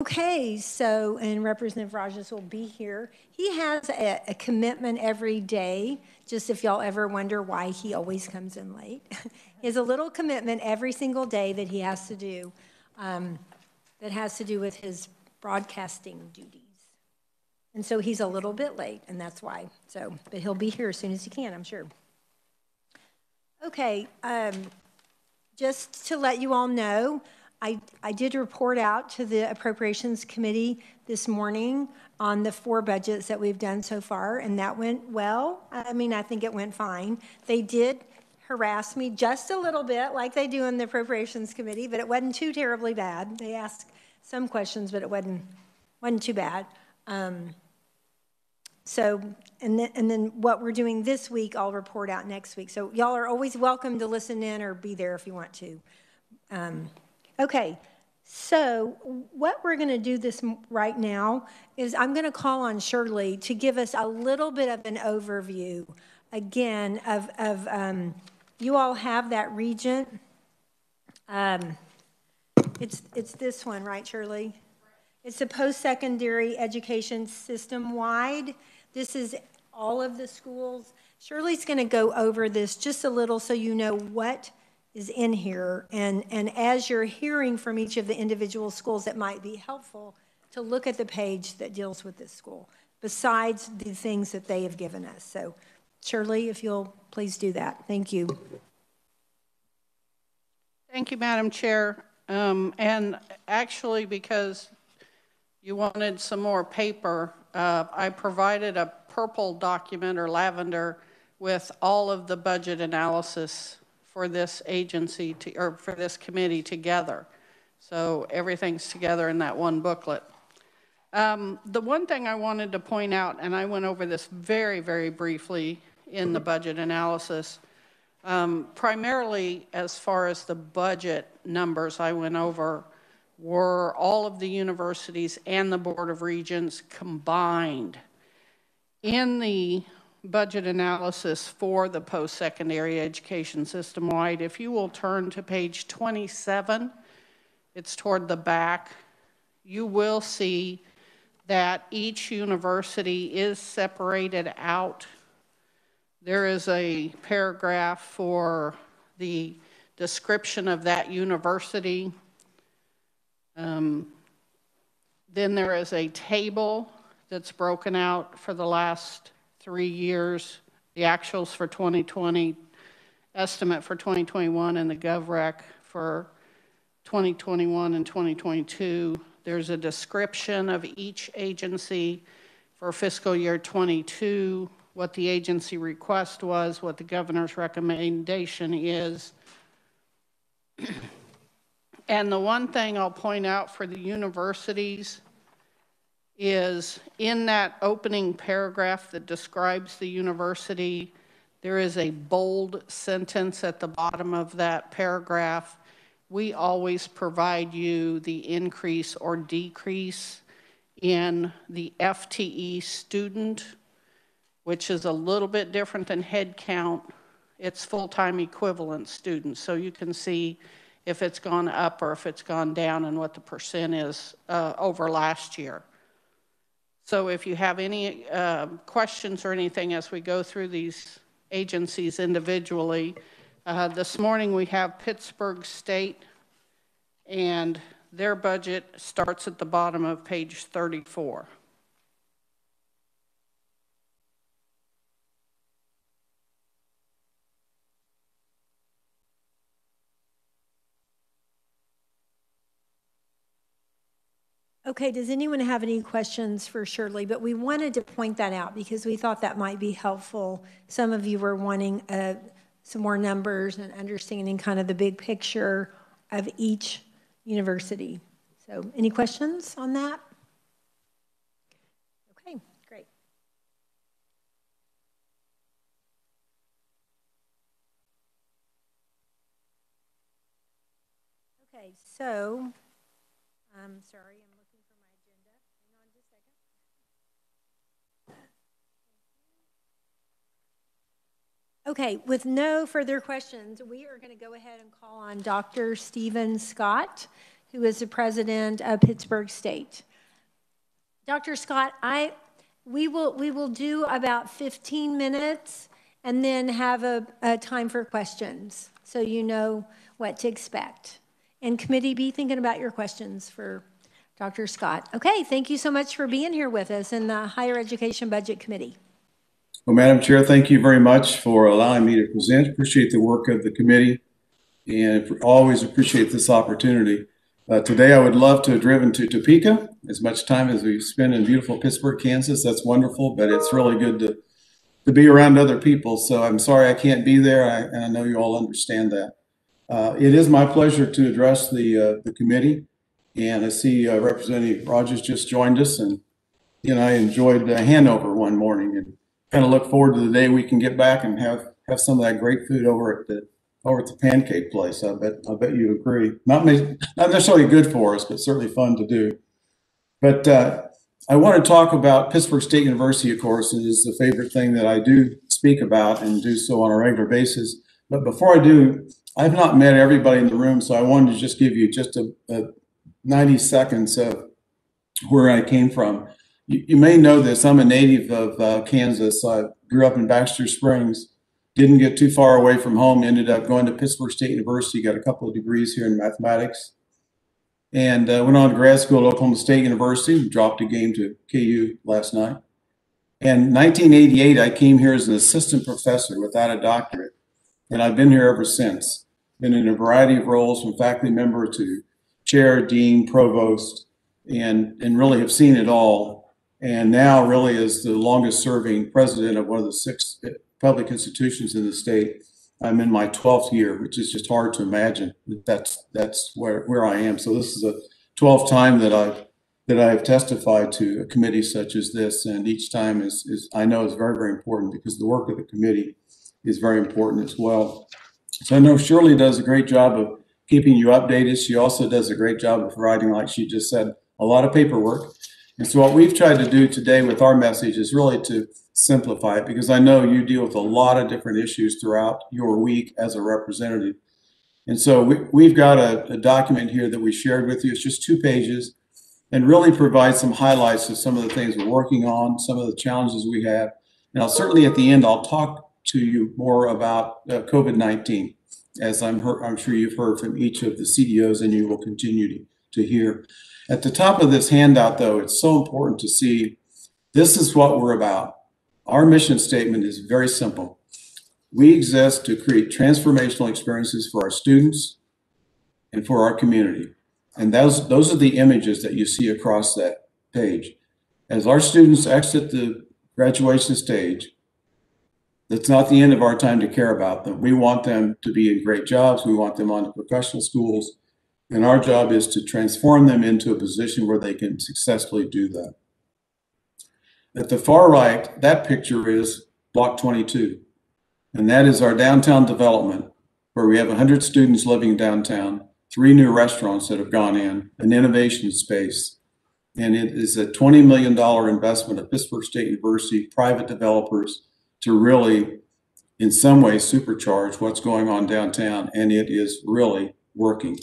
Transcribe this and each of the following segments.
Okay, so, and Representative Rajas will be here. He has a commitment every day, just if y'all ever wonder why he always comes in late. He has a little commitment every single day that he has to do, that has to do with his broadcasting duties. And so he's a little bit late, and that's why. So, but he'll be here as soon as he can, I'm sure. Okay, just to let you all know, I did report out to the Appropriations Committee this morning on the 4 budgets that we've done so far, and that went well. I mean, I think it went fine. They did harass me just a little bit, like they do in the Appropriations Committee, but it wasn't too terribly bad. They asked some questions, but it wasn't too bad. So, and then what we're doing this week, I'll report out next week. So y'all are always welcome to listen in or be there if you want to. Okay, so what we're going to do this right now is I'm going to call on Shirley to give us a little bit of an overview, again, of you all have that Regent. It's this one, right, Shirley? It's a post-secondary education system-wide. This is all of the schools. Shirley's going to go over this just a little so you know what is in here, and as you're hearing from each of the individual schools, it might be helpful to look at the page that deals with this school, besides the things that they have given us. So, Shirley, if you'll please do that. Thank you. Thank you, Madam Chair. And actually, because you wanted some more paper, I provided a purple document or lavender with all of the budget analysis for this agency or for this committee together. So everything's together in that one booklet. The one thing I wanted to point out, and I went over this very, very briefly in the budget analysis, primarily as far as the budget numbers I went over were all of the universities and the Board of Regents combined. In the budget analysis for the post-secondary education system-wide, if you will turn to page 27, it's toward the back, you will see that each university is separated out. There is a paragraph for the description of that university. Then there is a table that's broken out for the last 3 years, the actuals for 2020, estimate for 2021, and the GovRec for 2021 and 2022. There's a description of each agency for fiscal year 22, what the agency request was, what the governor's recommendation is. And the one thing I'll point out for the universities is in that opening paragraph that describes the university, there is a bold sentence at the bottom of that paragraph. We always provide you the increase or decrease in the FTE student, which is a little bit different than head count. It's full-time equivalent students, so you can see if it's gone up or if it's gone down and what the percent is over last year. So if you have any questions or anything as we go through these agencies individually, this morning we have Pittsburgh State, and their budget starts at the bottom of page 34. Okay, does anyone have any questions for Shirley? But we wanted to point that out because we thought that might be helpful. Some of you were wanting some more numbers and understanding kind of the big picture of each university. So any questions on that? Okay, great. Okay, so I'm sorry. Okay, with no further questions, we are going to go ahead and call on Dr. Stephen Scott who is the president of Pittsburgh State. Dr. Scott, we will do about 15 minutes and then have a time for questions so you know what to expect. And committee, be thinking about your questions for Dr. Scott. Okay, thank you so much for being here with us in the Higher Education Budget Committee. Well, Madam Chair, thank you very much for allowing me to present. Appreciate the work of the committee and always appreciate this opportunity. Today, I would love to have driven to Topeka. As much time as we spend in beautiful Pittsburgh, Kansas, that's wonderful, but it's really good to be around other people. So I'm sorry I can't be there, and I know you all understand that. It is my pleasure to address the committee, and I see Representative Rogers just joined us, and I enjoyed Hanover one morning and kind of look forward to the day we can get back and have some of that great food over at the pancake place. I bet you agree. Not necessarily good for us, but certainly fun to do. But I want to talk about Pittsburgh State University, of course. It is the favorite thing that I do speak about and do so on a regular basis. But before I do, I've not met everybody in the room, so I wanted to just give you just a 90 seconds of where I came from. You may know this. I'm a native of Kansas. I grew up in Baxter Springs. Didn't get too far away from home, ended up going to Pittsburgh State University, got a couple of degrees here in mathematics, and went on to grad school at Oklahoma State University, dropped a game to KU last night. And in 1988, I came here as an assistant professor without a doctorate, and I've been here ever since. Been in a variety of roles from faculty member to chair, dean, provost, and really have seen it all. And now really is the longest serving president of one of the 6 public institutions in the state. I'm in my 12th year, which is just hard to imagine. That's where I am. So this is the 12th time that I have testified to a committee such as this, and each time is I know is very, very important because the work of the committee is very important as well. So I know Shirley does a great job of keeping you updated. She also does a great job of providing, like she just said, a lot of paperwork. And so what we've tried to do today with our message is really to simplify it, because I know you deal with a lot of different issues throughout your week as a representative. And so we've got a document here that we shared with you. It's just 2 pages and really provides some highlights of some of the things we're working on, some of the challenges we have. And certainly at the end, I'll talk to you more about COVID-19, as I'm sure you've heard from each of the CEOs and you will continue to hear. At the top of this handout, though, it's so important to see this is what we're about. Our mission statement is very simple. We exist to create transformational experiences for our students and for our community. And those are the images that you see across that page. As our students exit the graduation stage, that's not the end of our time to care about them. We want them to be in great jobs. We want them on to professional schools. And our job is to transform them into a position where they can successfully do that. At the far right, that picture is Block 22. And that is our downtown development, where we have 100 students living downtown, 3 new restaurants that have gone in, an innovation space. And it is a $20 million investment at Pittsburgh State University, private developers, to really, in some ways, supercharge what's going on downtown. And it is really working.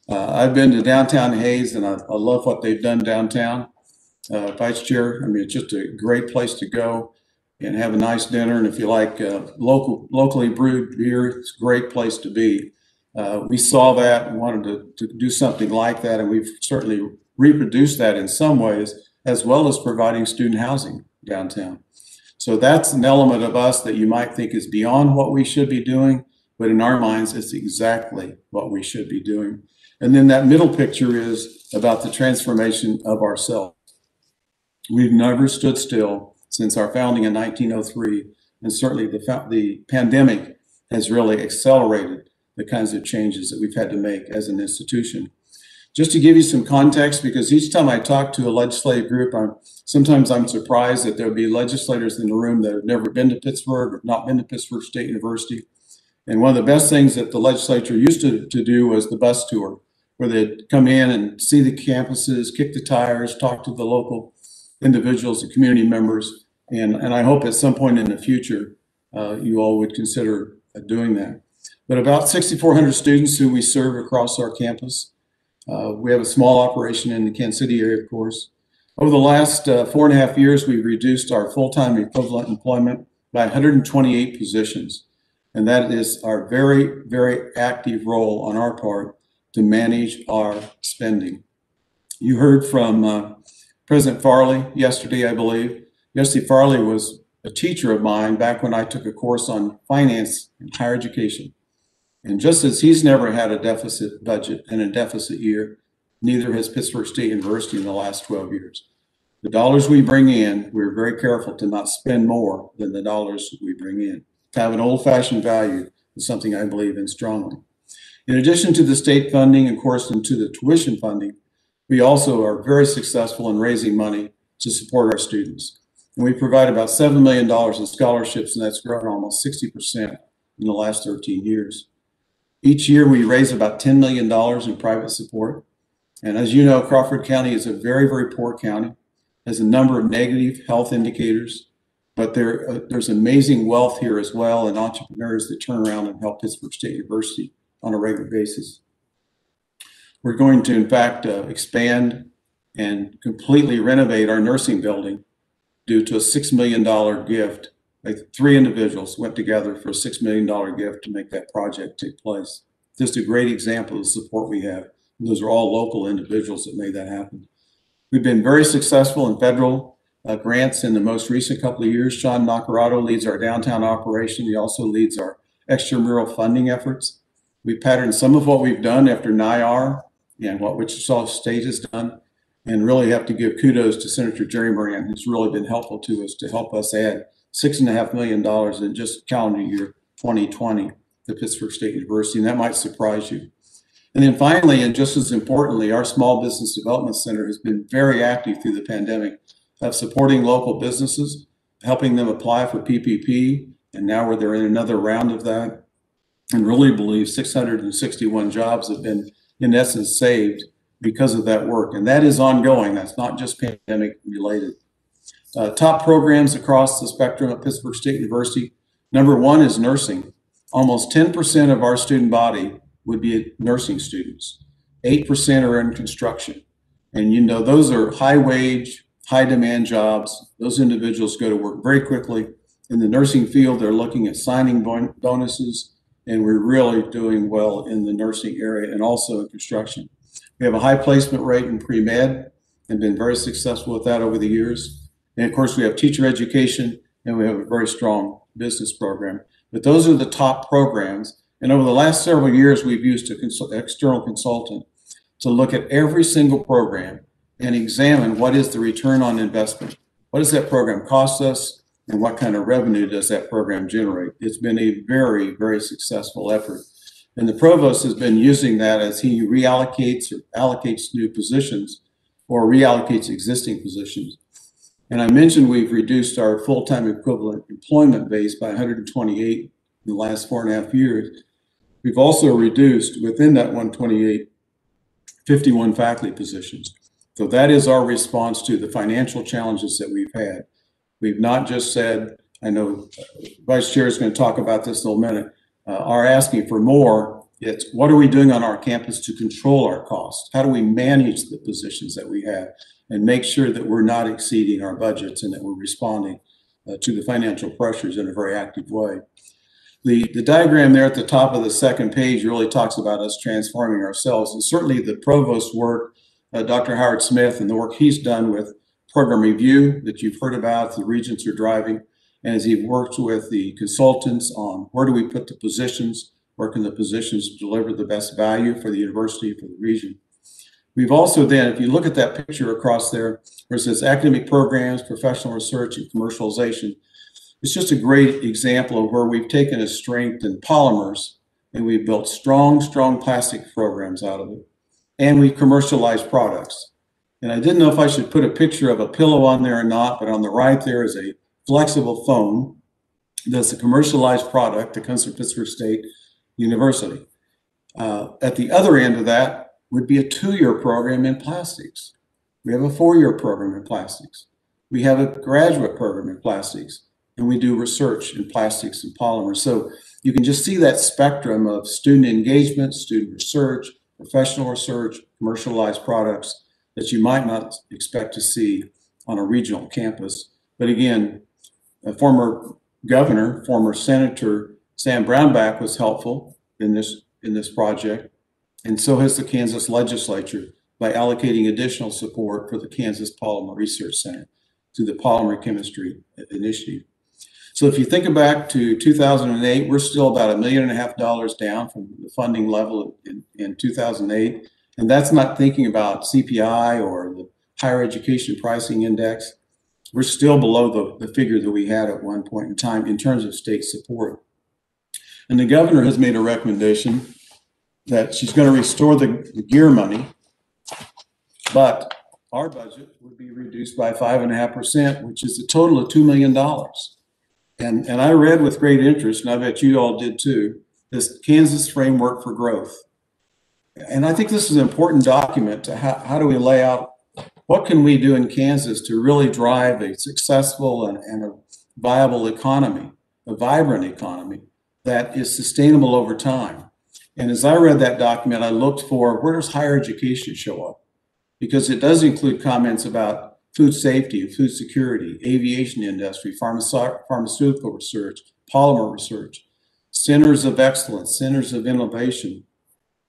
I've been to downtown Hayes, and I love what they've done downtown. Vice Chair, I mean, it's just a great place to go and have a nice dinner. And if you like locally brewed beer, it's a great place to be. We saw that and wanted to do something like that, and we've certainly reproduced that in some ways, as well as providing student housing downtown. So that's an element of us that you might think is beyond what we should be doing, but in our minds, it's exactly what we should be doing. And then that middle picture is about the transformation of ourselves. We've never stood still since our founding in 1903, and certainly the pandemic has really accelerated the kinds of changes that we've had to make as an institution. Just to give you some context, because each time I talk to a legislative group, sometimes I'm surprised that there'll be legislators in the room that have never been to Pittsburgh or not been to Pittsburgh State University. And one of the best things that the legislature used to do was the bus tour, where they'd come in and see the campuses, kick the tires, talk to the local individuals and community members. And I hope at some point in the future, you all would consider doing that. But about 6,400 students who we serve across our campus, We have a small operation in the Kansas City area, of course. Over the last 4.5 years, we've reduced our full-time equivalent employment by 128 positions. And that is our very, very active role on our part to manage our spending. You heard from President Farley yesterday, I believe. Yesterday, Farley was a teacher of mine back when I took a course on finance and higher education. And just as he's never had a deficit budget and a deficit year, neither has Pittsburgh State University in the last 12 years. The dollars we bring in, we're very careful to not spend more than the dollars we bring in. To have an old-fashioned value is something I believe in strongly. In addition to the state funding, of course, and to the tuition funding, we also are very successful in raising money to support our students. And we provide about $7 million in scholarships, and that's grown almost 60% in the last 13 years. Each year, we raise about $10 million in private support. And as you know, Crawford County is a very, very poor county, has a number of negative health indicators, but there's amazing wealth here as well, and entrepreneurs that turn around and help Pittsburgh State University on a regular basis. We're going to, in fact, expand and completely renovate our nursing building due to a $6 million gift. Like 3 individuals went together for a $6 million gift to make that project take place. Just a great example of the support we have. And those are all local individuals that made that happen. We've been very successful in federal grants in the most recent couple of years. Sean Nacarado leads our downtown operation. He also leads our extramural funding efforts. We patterned some of what we've done after NIR and what Wichita State has done, and really have to give kudos to Senator Jerry Moran, who's really been helpful to us to help us add $6.5 million in just calendar year 2020 to Pittsburgh State University, and that might surprise you. And then finally, and just as importantly, our Small Business Development Center has been very active through the pandemic of supporting local businesses, helping them apply for PPP, and now they're in another round of that, and really believe 661 jobs have been, in essence, saved because of that work. And that is ongoing. That's not just pandemic related. Top programs across the spectrum at Pittsburgh State University. Number one is nursing. Almost 10% of our student body would be nursing students. 8% are in construction. And you know, those are high wage, high demand jobs. Those individuals go to work very quickly. In the nursing field, they're looking at signing bonuses, and we're really doing well in the nursing area and also in construction. We have a high placement rate in pre-med and been very successful with that over the years. And of course, we have teacher education, and we have a very strong business program. But those are the top programs. And over the last several years, we've used an external consultant to look at every single program and examine what is the return on investment. What does that program cost us, and what kind of revenue does that program generate? It's been a very, very successful effort. And the provost has been using that as he reallocates or allocates new positions or reallocates existing positions. And I mentioned we've reduced our full-time equivalent employment base by 128 in the last 4.5 years. We've also reduced within that 128, 51 faculty positions. So that is our response to the financial challenges that we've had. We've not just said, I know Vice Chair is going to talk about this in a minute, are asking for more. It's what are we doing on our campus to control our costs? How do we manage the positions that we have and make sure that we're not exceeding our budgets and that we're responding to the financial pressures in a very active way? The diagram there at the top of the second page really talks about us transforming ourselves, and certainly the provost's work, Dr. Howard Smith, and the work he's done with program review that you've heard about, the regents are driving, and as he works with the consultants on where do we put the positions, where can the positions deliver the best value for the university, for the region. We've also then, if you look at that picture across there, where it says academic programs, professional research, and commercialization, it's just a great example of where we've taken a strength in polymers and we've built strong plastic programs out of it. And we've commercialized products. And I didn't know if I should put a picture of a pillow on there or not, but on the right there is a flexible foam that's a commercialized product that comes from Pittsburgh State University. At the other end of that would be a 2-year program in plastics. We have a 4-year program in plastics. We have a graduate program in plastics, and we do research in plastics and polymers. So you can just see that spectrum of student engagement, student research, professional research, commercialized products that you might not expect to see on a regional campus. But again, a former governor, former Senator Sam Brownback was helpful in this project, and so has the Kansas Legislature by allocating additional support for the Kansas Polymer Research Center through the Polymer Chemistry Initiative. So if you think back to 2008, we're still about $1.5 million down from the funding level in 2008. And that's not thinking about CPI or the Higher Education Pricing Index. We're still below the figure that we had at one point in time in terms of state support. And the governor has made a recommendation that she's going to restore the GEAR money, but our budget would be reduced by 5.5%, which is a total of $2 million. And I read with great interest, and I bet you all did too, this Kansas Framework for Growth. And I think this is an important document to how do we lay out what can we do in Kansas to really drive a successful and a viable economy, a vibrant economy that is sustainable over time. And as I read that document, I looked for where does higher education show up? Because it does include comments about food safety, food security, aviation industry, pharmaceutical research, polymer research, centers of excellence, centers of innovation.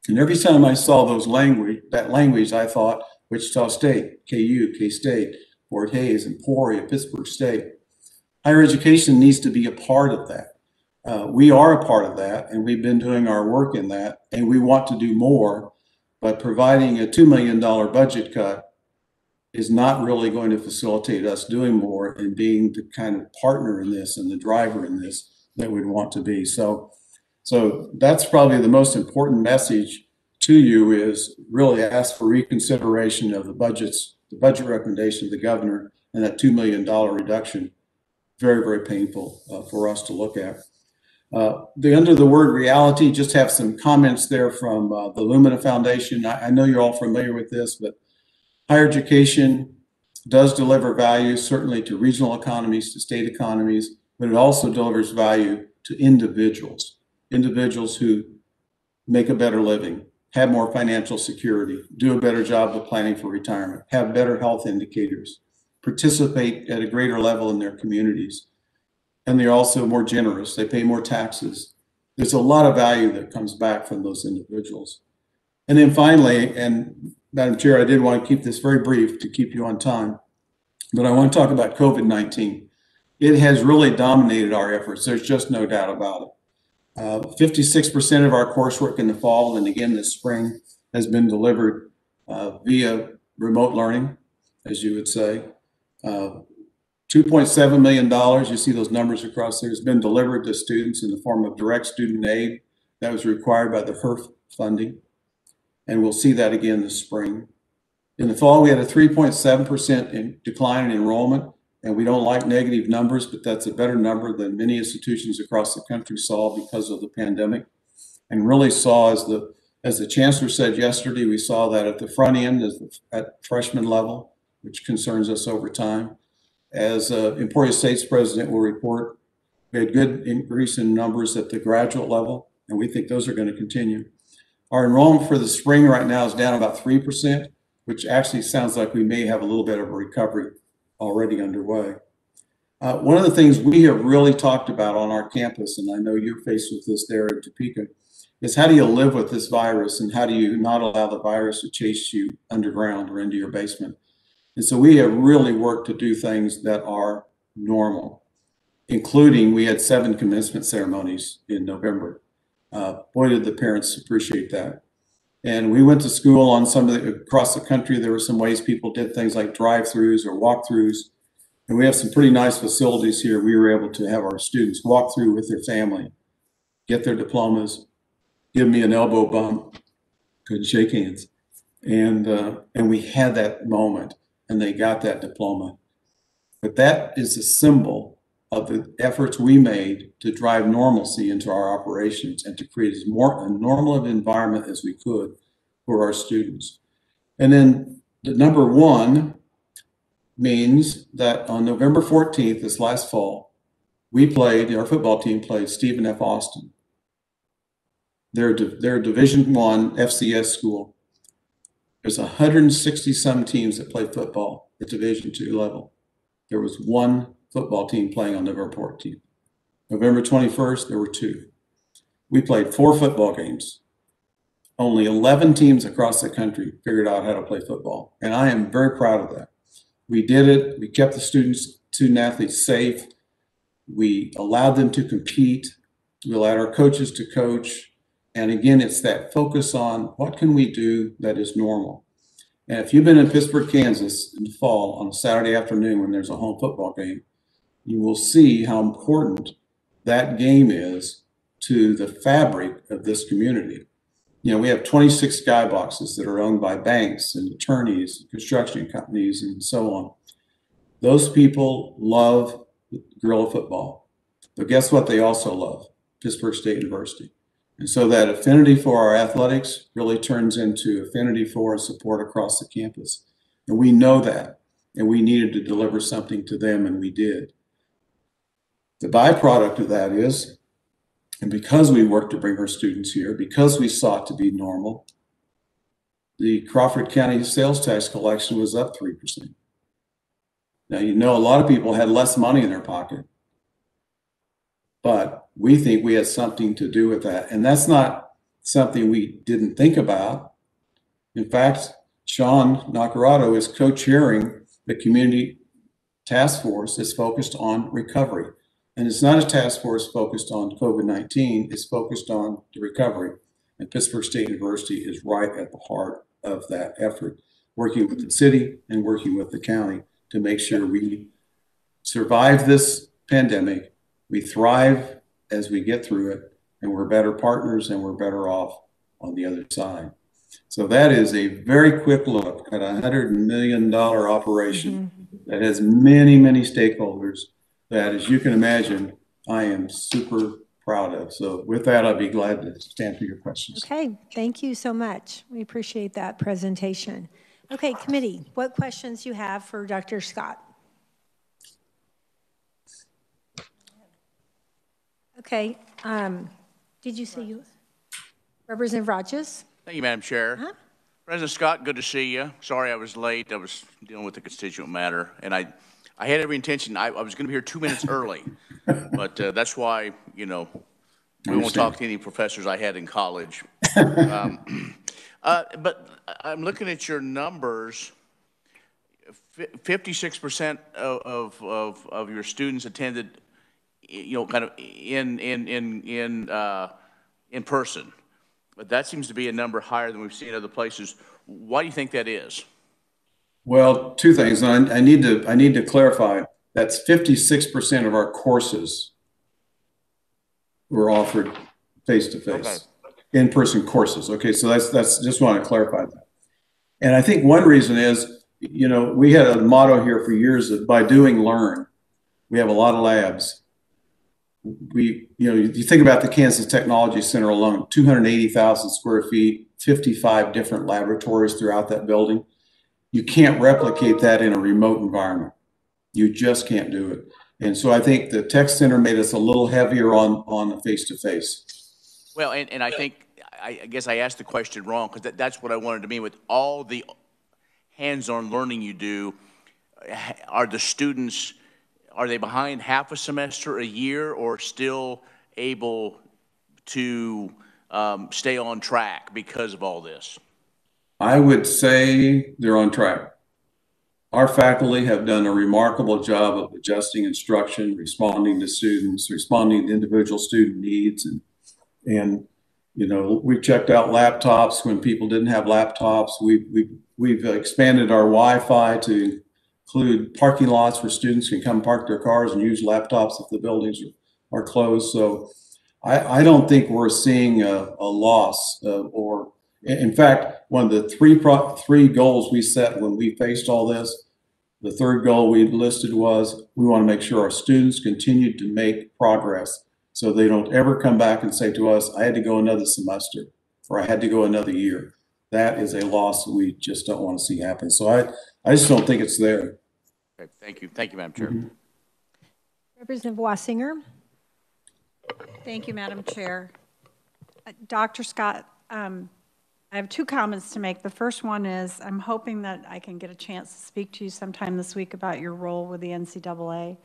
And every time I saw that language, I thought Wichita State, KU, K-State, Fort Hays, Emporia, Pittsburgh State. Higher education needs to be a part of that. We are a part of that, and we've been doing our work in that, and we want to do more, but providing a $2 million budget cut is not really going to facilitate us doing more and being the kind of partner in this and the driver in this that we'd want to be. So that's probably the most important message to you, is really ask for reconsideration of the budget recommendation of the governor, and that $2 million reduction. Very, very painful for us to look at. Under the word reality, just have some comments there from the Lumina Foundation. I know you're all familiar with this, but higher education does deliver value, certainly to regional economies, to state economies, but it also delivers value to individuals who make a better living, have more financial security, do a better job of planning for retirement, have better health indicators, participate at a greater level in their communities. And they're also more generous. They pay more taxes. There's a lot of value that comes back from those individuals. And then finally, and Madam Chair, I did want to keep this very brief to keep you on time, but I want to talk about COVID-19. It has really dominated our efforts. There's just no doubt about it. 56% of our coursework in the fall and again this spring has been delivered via remote learning, as you would say. $2.7 million, you see those numbers across there, has been delivered to students in the form of direct student aid that was required by the HERF funding. And we'll see that again this spring. In the fall, we had a 3.7% decline in enrollment, and we don't like negative numbers, but that's a better number than many institutions across the country saw because of the pandemic. And really saw, as the chancellor said yesterday, we saw that at the front end, at freshman level, which concerns us over time. As Emporia State's president will report, we had good increase in numbers at the graduate level, and we think those are going to continue. Our enrollment for the spring right now is down about 3%, which actually sounds like we may have a little bit of a recovery already underway. One of the things we have really talked about on our campus, and I know you're faced with this there in Topeka, is how do you live with this virus, and how do you not allow the virus to chase you underground or into your basement? And so we have really worked to do things that are normal, including we had 7 commencement ceremonies in November. Boy, did the parents appreciate that. And we went to school on across the country. There were some ways people did things like drive-throughs or walk-throughs. And we have some pretty nice facilities here. We were able to have our students walk through with their family, get their diplomas, give me an elbow bump, couldn't shake hands. And we had that moment, and they got that diploma. But that is a symbol of the efforts we made to drive normalcy into our operations and to create as more a normal of environment as we could for our students. And then the number 1 means that on November 14th, this last fall, our football team played Stephen F. Austin. They're a Division I FCS school. There's 160 some teams that play football at Division II level. There was one football team playing on November 14th. November 21st, there were two. We played 4 football games. Only 11 teams across the country figured out how to play football. And I am very proud of that. We did it. We kept the student athletes safe. We allowed them to compete. We allowed our coaches to coach. And again, it's that focus on what can we do that is normal. And if you've been in Pittsburgh, Kansas in the fall on a Saturday afternoon when there's a home football game, you will see how important that game is to the fabric of this community. You know, we have 26 skyboxes that are owned by banks and attorneys, construction companies, and so on. Those people love guerrilla football. But guess what they also love? Pittsburgh State University. And so that affinity for our athletics really turns into affinity for and support across the campus. And we know that. And we needed to deliver something to them, and we did. The byproduct of that is, and because we worked to bring our students here, because we sought to be normal, the Crawford County sales tax collection was up 3%. Now, you know, a lot of people had less money in their pocket, but we think we had something to do with that. And that's not something we didn't think about. In fact, Sean Nacarado is co-chairing the community task force that's focused on recovery. And it's not a task force focused on COVID-19, it's focused on the recovery. And Pittsburgh State University is right at the heart of that effort, working with the city and working with the county to make sure we survive this pandemic, we thrive as we get through it, and we're better partners and we're better off on the other side. So that is a very quick look at a $100 million operation that has many, many stakeholders that, as you can imagine, I am super proud of. So with that, I'd be glad to stand for your questions. Okay, thank you so much. We appreciate that presentation. Okay, committee, what questions you have for Dr. Scott? Okay, did you say you? Representative Rogers? Thank you, Madam Chair. President Scott, good to see you. Sorry I was late. I was dealing with a constituent matter, and I had every intention. I was going to be here 2 minutes early, but that's why, you know, we won't talk to any professors I had in college. But I'm looking at your numbers. 56% of your students attended, you know, kind of in person. But that seems to be a number higher than we've seen in other places. Why do you think that is? Well, two things. And I need to clarify. That's 56% of our courses were offered face-to-face, in-person courses. Okay, so that's just want to clarify that. And I think one reason is, you know, we had a motto here for years that by doing, learn. We have a lot of labs. You know, you think about the Kansas Technology Center alone, 280,000 square feet, 55 different laboratories throughout that building. You can't replicate that in a remote environment. You just can't do it. And so I think the Tech Center made us a little heavier on the face-to-face. Well, and I think, I guess I asked the question wrong, because that's what I wanted to mean with all the hands-on learning you do. Are the students, are they behind half a semester, a year, or still able to stay on track because of all this? I would say they're on track. Our faculty have done a remarkable job of adjusting instruction, responding to students, responding to individual student needs. And you know, we've checked out laptops when people didn't have laptops. We've expanded our Wi-Fi to include parking lots where students can come park their cars and use laptops if the buildings are closed. So I don't think we're seeing a loss or, in fact, one of the three goals we set when we faced all this, the third goal we listed was we want to make sure our students continue to make progress so they don't ever come back and say to us, I had to go another semester or I had to go another year. That is a loss that we just don't want to see happen. So I just don't think it's there. Okay, thank you. Thank you, Madam Chair. Representative Wassinger? Thank you, Madam Chair. Dr. Scott, I have two comments to make. The first one is I'm hoping that I can get a chance to speak to you sometime this week about your role with the NCAA,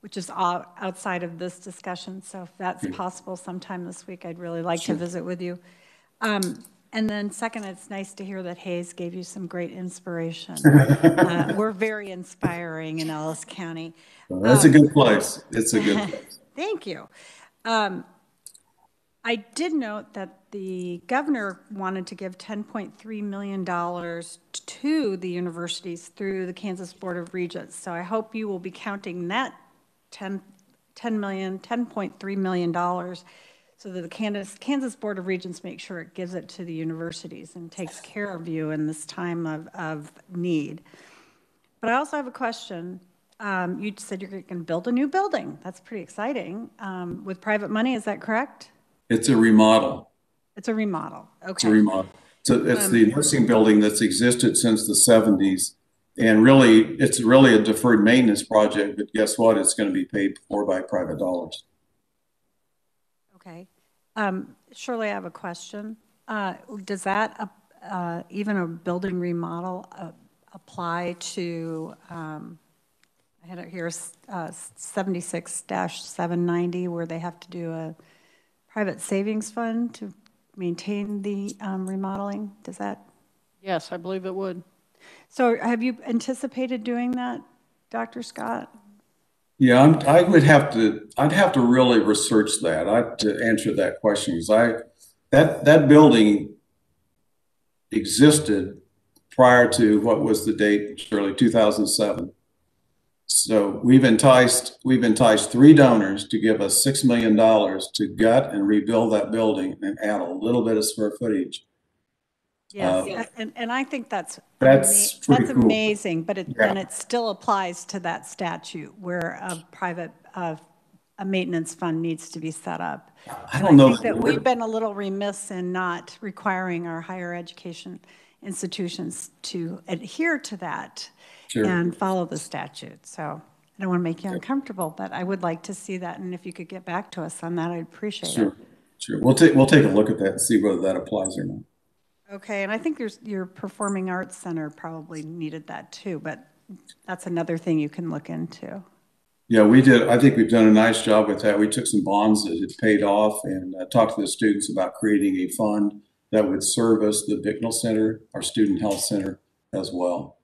which is outside of this discussion. So if that's possible sometime this week, I'd really like to visit with you. And then second, it's nice to hear that Hayes gave you some great inspiration. We're very inspiring in Ellis County. Well, that's a good place. It's a good place. Thank you. I did note that the governor wanted to give $10.3 million to the universities through the Kansas Board of Regents. So I hope you will be counting that $10.3 million so that the Kansas Board of Regents make sure it gives it to the universities and takes care of you in this time of need. But I also have a question. You said you're going to build a new building. That's pretty exciting. With private money, is that correct? It's a remodel. It's a remodel. Okay. It's a remodel. So it's the nursing building that's existed since the 70s. And really, it's really a deferred maintenance project, but guess what? It's going to be paid for by private dollars. Okay. Shirley, I have a question. Does that, even a building remodel, apply to, I had it here, 76-790, where they have to do a private savings fund to maintain the remodeling? Does that? Yes, I believe it would. So have you anticipated doing that, Dr. Scott? Yeah, I'd have to really research that. To answer that question, because that building existed prior to what was the date, Shirley, 2007. So we've enticed 3 donors to give us $6 million to gut and rebuild that building and add a little bit of square footage. Yes, and I think that's cool. Amazing, but then it still applies to that statute where a private a maintenance fund needs to be set up. I don't know think that we've been a little remiss in not requiring our higher education institutions to adhere to that and follow the statute. So I don't want to make you uncomfortable, but I would like to see that, and if you could get back to us on that, I'd appreciate it. Sure. We'll take a look at that and see whether that applies or not. Okay, and I think your Performing Arts Center probably needed that too, but that's another thing you can look into. Yeah, we did. I think we've done a nice job with that. We took some bonds that had paid off and talked to the students about creating a fund that would service the Bicknell Center, our student health center as well.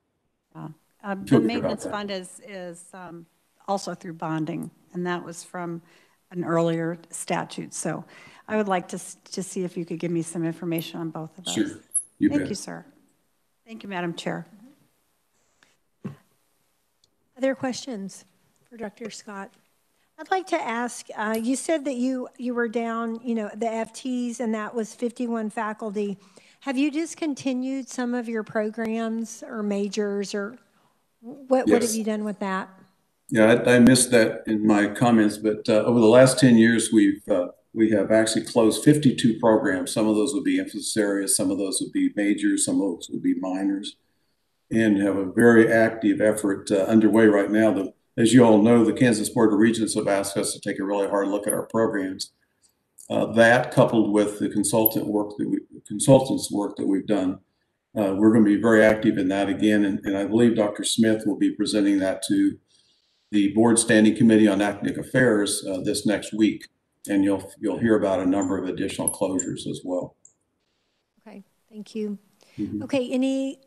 The maintenance fund is also through bonding, and that was from an earlier statute. So I would like to see if you could give me some information on both of those. Sure. Thank you, sir. Thank you, Madam Chair. Other questions for Dr. Scott? I'd like to ask, you said that you were down, the FTs, and that was 51 faculty. Have you discontinued some of your programs or majors, or what have you done with that? Yeah, I missed that in my comments, but over the last 10 years, we have actually closed 52 programs. Some of those would be emphasis areas, some of those would be majors, some of those would be minors, and have a very active effort underway right now. As you all know, the Kansas Board of Regents have asked us to take a really hard look at our programs. That coupled with the consultants work that we've done, we're going to be very active in that again. And I believe Dr. Smith will be presenting that to the Board Standing Committee on Academic Affairs this next week. And you'll hear about a number of additional closures as well. Okay, thank you. Mm-hmm. Okay,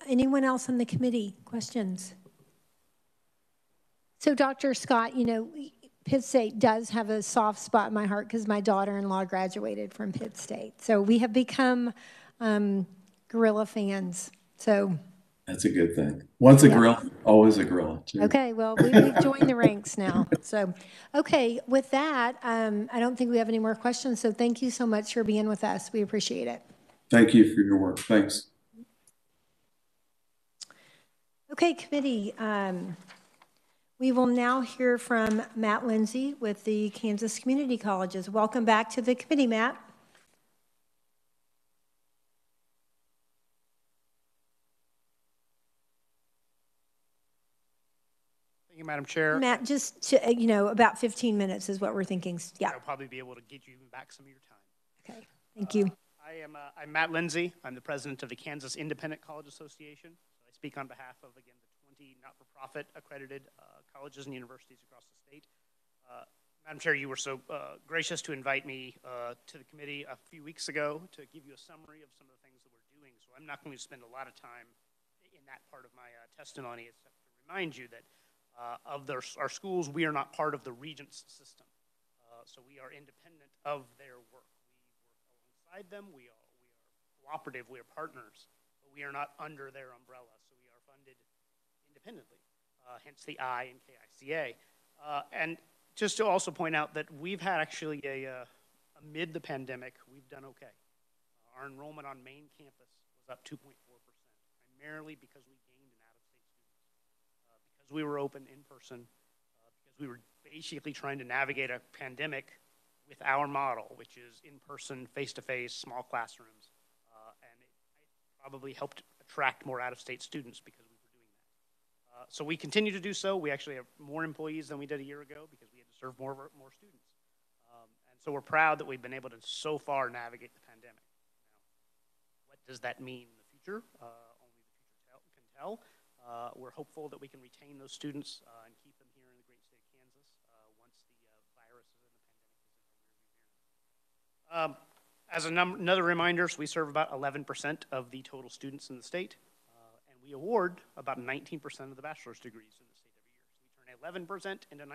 anyone else on the committee? Questions? So Dr. Scott, Pitt State does have a soft spot in my heart because my daughter-in-law graduated from Pitt State. So we have become gorilla fans. So that's a good thing. Once a gorilla, always a gorilla. Too. Okay, well, we've joined the ranks now. So, okay, with that, I don't think we have any more questions. So thank you so much for being with us. We appreciate it. Thank you for your work. Thanks. Okay, committee. We will now hear from Matt Lindsay with the Kansas Community Colleges. Welcome back to the committee, Matt. Thank you, Madam Chair. Matt, just to, about 15 minutes is what we're thinking. Yeah. I'll probably be able to get you back some of your time. Okay, thank you. I'm Matt Lindsay. I'm the president of the Kansas Independent College Association. So I speak on behalf of, again, the 20 not-for-profit accredited colleges and universities across the state. Madam Chair, you were so gracious to invite me to the committee a few weeks ago to give you a summary of some of the things that we're doing. So I'm not going to spend a lot of time in that part of my testimony, except to remind you that of our schools, we are not part of the Regents system. So we are independent of their work. We work alongside them. We are cooperative. We are partners. But we are not under their umbrella. So we are funded independently, hence the I in KICA. And just to also point out that we've had actually amid the pandemic, we've done okay. Our enrollment on main campus was up 2.4%, primarily because we gained an out-of-state student. Because we were open in person, because we were basically trying to navigate a pandemic with our model, which is in-person, face-to-face, small classrooms. And it probably helped attract more out-of-state students because we were doing that. So we continue to do so. We actually have more employees than we did a year ago because we had to serve more students. And so we're proud that we've been able to so far navigate the pandemic. Now, what does that mean in the future? Only the future can tell. We're hopeful that we can retain those students and keep them here in the great state of Kansas once the virus and the pandemic is in our rearview mirror. As another reminder, so we serve about 11% of the total students in the state. We award about 19% of the bachelor's degrees in the state every year. So we turn 11% into 19%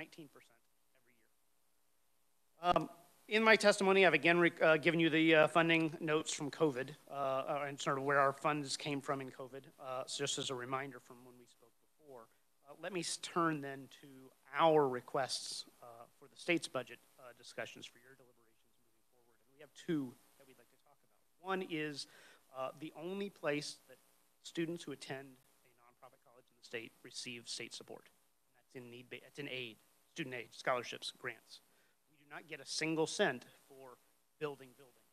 every year. In my testimony, I've again given you the funding notes from COVID and sort of where our funds came from in COVID, so just as a reminder from when we spoke before. Let me turn then to our requests for the state's budget discussions for your deliberations moving forward. And we have two that we'd like to talk about. One is the only place that students who attend a nonprofit college in the state receive state support. And that's in aid, student aid, scholarships, grants. We do not get a single cent for building buildings.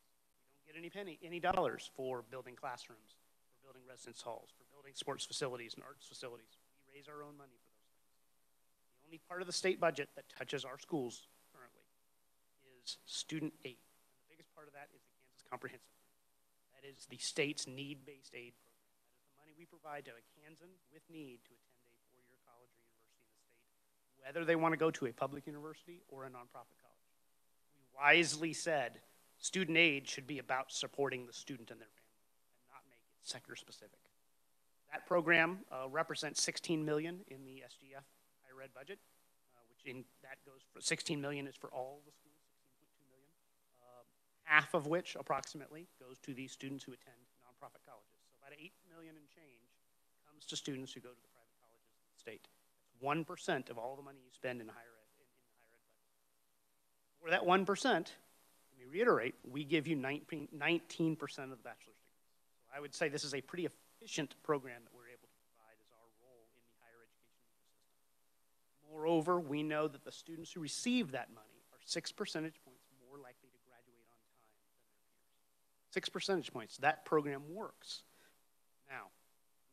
We don't get any dollars for building classrooms, for building residence halls, for building sports facilities and arts facilities. We raise our own money for those things. The only part of the state budget that touches our schools currently is student aid. And the biggest part of that is the Kansas Comprehensive Grant. That is the state's need-based aid program. We provide to a Kansan with need to attend a four-year college or university in the state, whether they want to go to a public university or a nonprofit college. We wisely said student aid should be about supporting the student and their family and not make it sector-specific. That program represents $16 million in the SGF higher ed budget, that goes for $16 million is for all the schools, $16.2 million, half of which approximately goes to these students who attend nonprofit colleges. About $8 million and change comes to students who go to the private colleges in the state. That's 1% of all the money you spend in higher ed, in the higher ed budget. For that 1%, let me reiterate, we give you 19% of the bachelor's degrees. So I would say this is a pretty efficient program that we're able to provide as our role in the higher education ecosystem. Moreover, we know that the students who receive that money are 6 percentage points more likely to graduate on time than their peers. 6 percentage points. That program works. Now,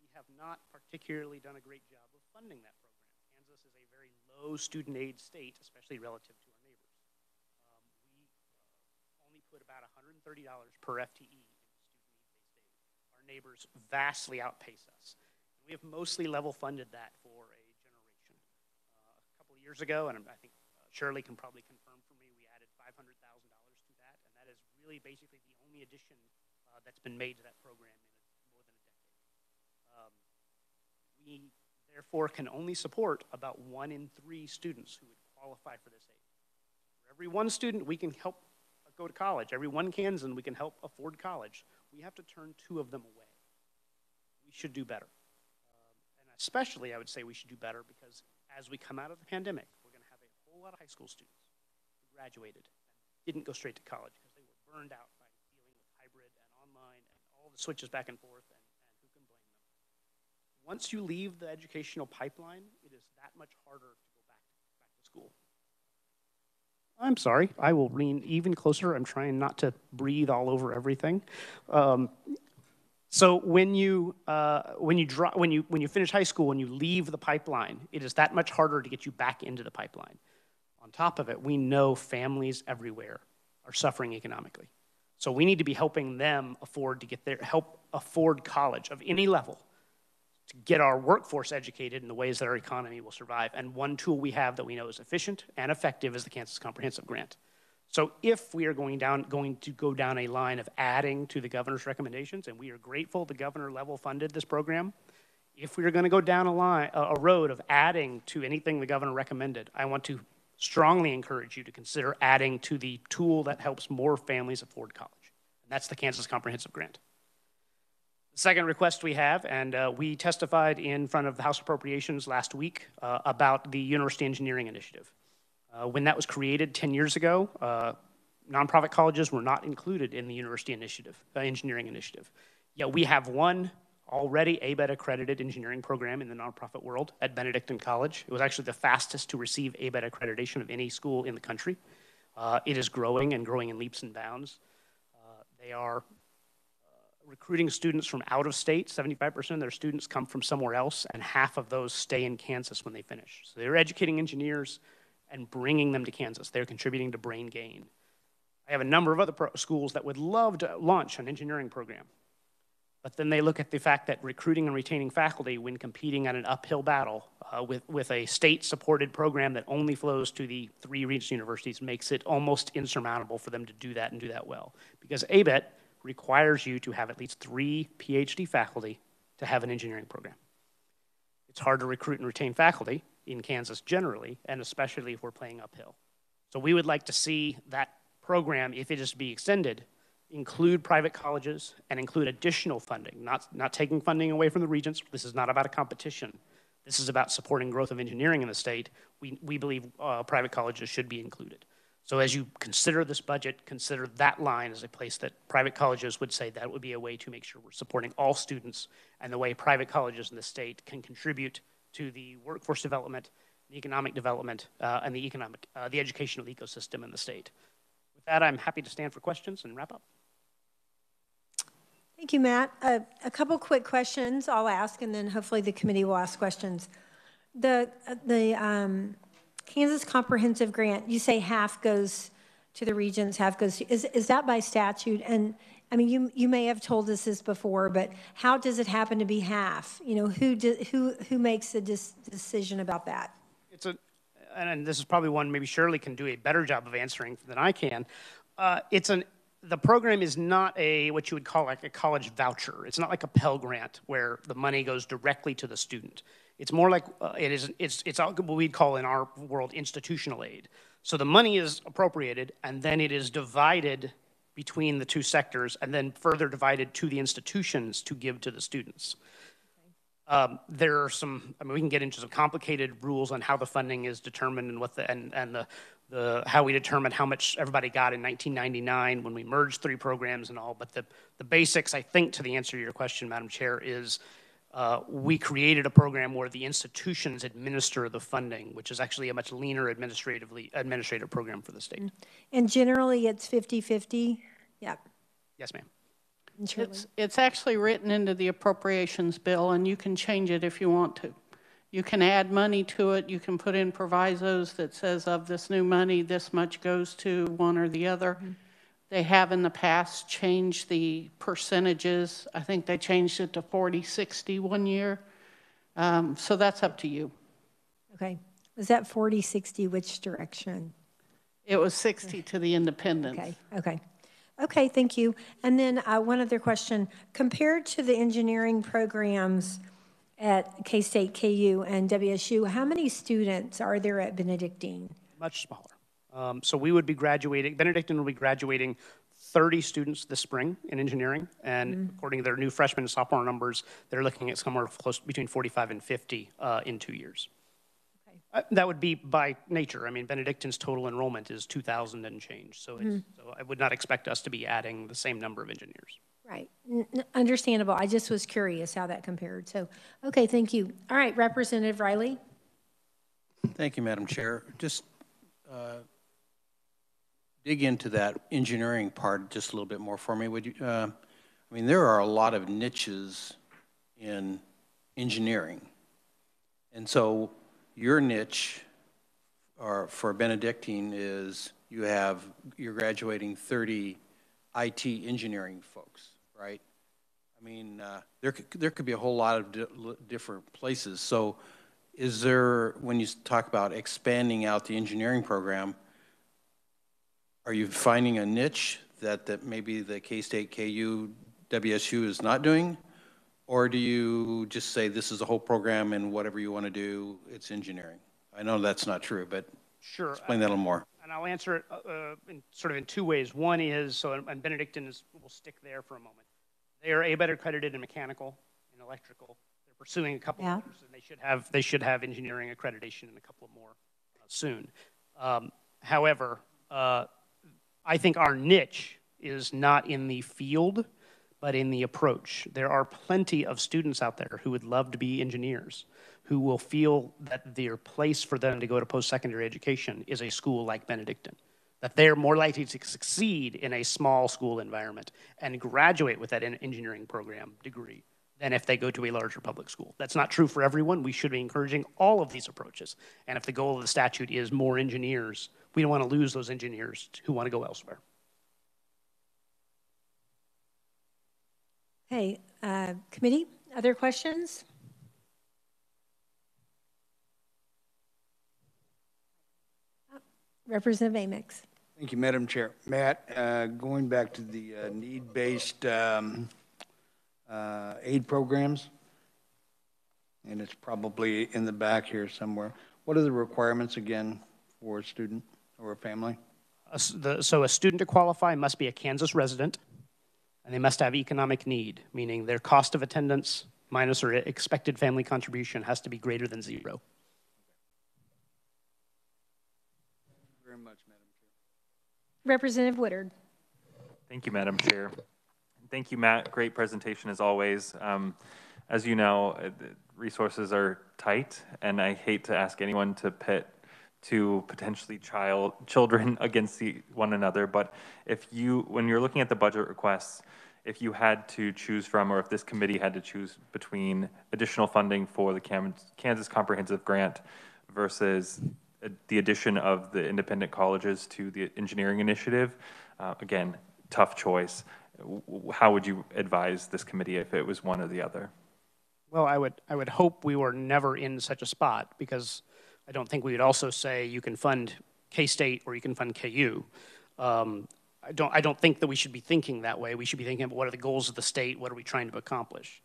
we have not particularly done a great job of funding that program. Kansas is a very low student aid state, especially relative to our neighbors. We only put about $130 per FTE in student aid-based aid. Our neighbors vastly outpace us. And we have mostly level funded that for a generation. A couple of years ago, and I think Shirley can probably confirm for me, we added $500,000 to that, and that is really basically the only addition that's been made to that program we therefore can only support about 1 in 3 students who would qualify for this aid. For every 1 student we can help go to college, every 1 Kansan we can help afford college, we have to turn 2 of them away. We should do better. And especially I would say we should do better because as we come out of the pandemic, we're going to have a whole lot of high school students who graduated and didn't go straight to college because they were burned out by dealing with hybrid and online and all the switches back and forth. Once you leave the educational pipeline, it is that much harder to go back to school. I'm sorry, I will lean even closer. I'm trying not to breathe all over everything. So when you finish high school and you leave the pipeline, it is that much harder to get you back into the pipeline. On top of it, we know families everywhere are suffering economically. So we need to be helping them help afford college of any level to get our workforce educated in the ways that our economy will survive. And one tool we have that we know is efficient and effective is the Kansas Comprehensive Grant. So if we are going to go down a line of adding to the governor's recommendations, and we are grateful the governor level funded this program, if we are going to go down a road of adding to anything the governor recommended, I want to strongly encourage you to consider adding to the tool that helps more families afford college. And that's the Kansas Comprehensive Grant. The second request we have, and we testified in front of the House Appropriations last week about the University Engineering Initiative. When that was created 10 years ago, nonprofit colleges were not included in the University Engineering Initiative. Yet we have one already ABET accredited engineering program in the nonprofit world at Benedictine College. It was actually the fastest to receive ABET accreditation of any school in the country. It is growing and growing in leaps and bounds. They are recruiting students from out of state. 75% of their students come from somewhere else, and half of those stay in Kansas when they finish. So they're educating engineers and bringing them to Kansas. They're contributing to brain gain. I have a number of other schools that would love to launch an engineering program, but then they look at the fact that recruiting and retaining faculty when competing at an uphill battle with a state-supported program that only flows to the 3 regional universities makes it almost insurmountable for them to do that and do that well. Because ABET requires you to have at least 3 PhD faculty to have an engineering program. It's hard to recruit and retain faculty in Kansas generally, and especially if we're playing uphill. So we would like to see that program, if it is to be extended, include private colleges and include additional funding, not taking funding away from the regents. This is not about a competition. This is about supporting growth of engineering in the state. We believe private colleges should be included. So as you consider this budget, consider that line as a place that private colleges would say that would be a way to make sure we're supporting all students, and the way private colleges in the state can contribute to the workforce development, the economic development, and the educational ecosystem in the state. With that, I'm happy to stand for questions and wrap up. Thank you, Matt. A couple quick questions I'll ask, and then hopefully the committee will ask questions. The Kansas Comprehensive Grant, you say half goes to the regions, half goes to, is that by statute? And I mean, you may have told us this before, but how does it happen to be half? You know, who makes the decision about that? And this is probably one maybe Shirley can do a better job of answering than I can. The program is not what you would call like a college voucher. It's not like a Pell Grant where the money goes directly to the student. It's more like it's what we'd call in our world institutional aid. So the money is appropriated, and then it is divided between the 2 sectors, and then further divided to the institutions to give to the students. There are some, I mean, we can get into some complicated rules on how the funding is determined and what how we determined how much everybody got in 1999 when we merged 3 programs and all. But the basics, I think, to the answer to your question, Madam Chair, is we created a program where the institutions administer the funding, which is actually a much leaner administrative program for the state. And generally it's 50-50? Yeah. Yes, ma'am. It's actually written into the appropriations bill, and you can change it if you want to. You can add money to it. You can put in provisos that says of this new money, this much goes to one or the other. Mm-hmm. They have in the past changed the percentages. I think they changed it to 40-60 one year. So that's up to you. Okay. Was that 40-60 which direction? It was 60 to the independents. Okay. Okay. Okay, thank you. And then one other question. Compared to the engineering programs at K-State, KU, and WSU, how many students are there at Benedictine? Much smaller. So we would be graduating, Benedictine will be graduating 30 students this spring in engineering, and according to their new freshman and sophomore numbers, they're looking at somewhere close between 45 and 50 in 2 years. Okay. That would be by nature. I mean, Benedictine's total enrollment is 2,000 and change, so, so I would not expect us to be adding the same number of engineers. Right. Understandable. I just was curious how that compared. So, okay, thank you. All right, Representative Riley. Thank you, Madam Chair. Just dig into that engineering part just a little bit more for me. Would you? I mean, there are a lot of niches in engineering, and so your niche, or for Benedictine, is you're graduating 30 IT engineering folks, right? I mean, there could be a whole lot of different places. So is there, when you talk about expanding out the engineering program, are you finding a niche that maybe the K-State, KU, WSU is not doing? Or do you just say this is a whole program and whatever you want to do, it's engineering? I know that's not true, but Sure. Explain that a little more. And I'll answer it in two ways. One is, and Benedictine will stick there for a moment. They are ABET accredited in mechanical and electrical. They're pursuing a couple of others, and they should have engineering accreditation in a couple of more soon. However, I think our niche is not in the field, but in the approach. There are plenty of students out there who would love to be engineers, who will feel that their place for them to go to post-secondary education is a school like Benedictine, that they're more likely to succeed in a small school environment and graduate with that engineering program degree than if they go to a larger public school. That's not true for everyone. We should be encouraging all of these approaches. And if the goal of the statute is more engineers, we don't want to lose those engineers who want to go elsewhere. Okay, committee, other questions? Representative Amix. Thank you, Madam Chair. Matt, going back to the need-based aid programs, and it's probably in the back here somewhere. What are the requirements again for a student or a family? So a student to qualify must be a Kansas resident, and they must have economic need, meaning their cost of attendance minus their expected family contribution has to be greater than 0. Thank you very much, Madam Chair. Representative Woodard. Thank you, Madam Chair. Thank you, Matt. Great presentation as always. As you know, resources are tight, and I hate to ask anyone to pit two potentially children against one another, but when you're looking at the budget requests, if you had to choose from, or if this committee had to choose between additional funding for the Kansas Comprehensive Grant versus the addition of the independent colleges to the engineering initiative, again, tough choice. How would you advise this committee if it was one or the other? Well, I would hope we were never in such a spot, because I don't think we would also say you can fund K-State or you can fund KU. I don't think that we should be thinking that way. We should be thinking about what are the goals of the state, what are we trying to accomplish.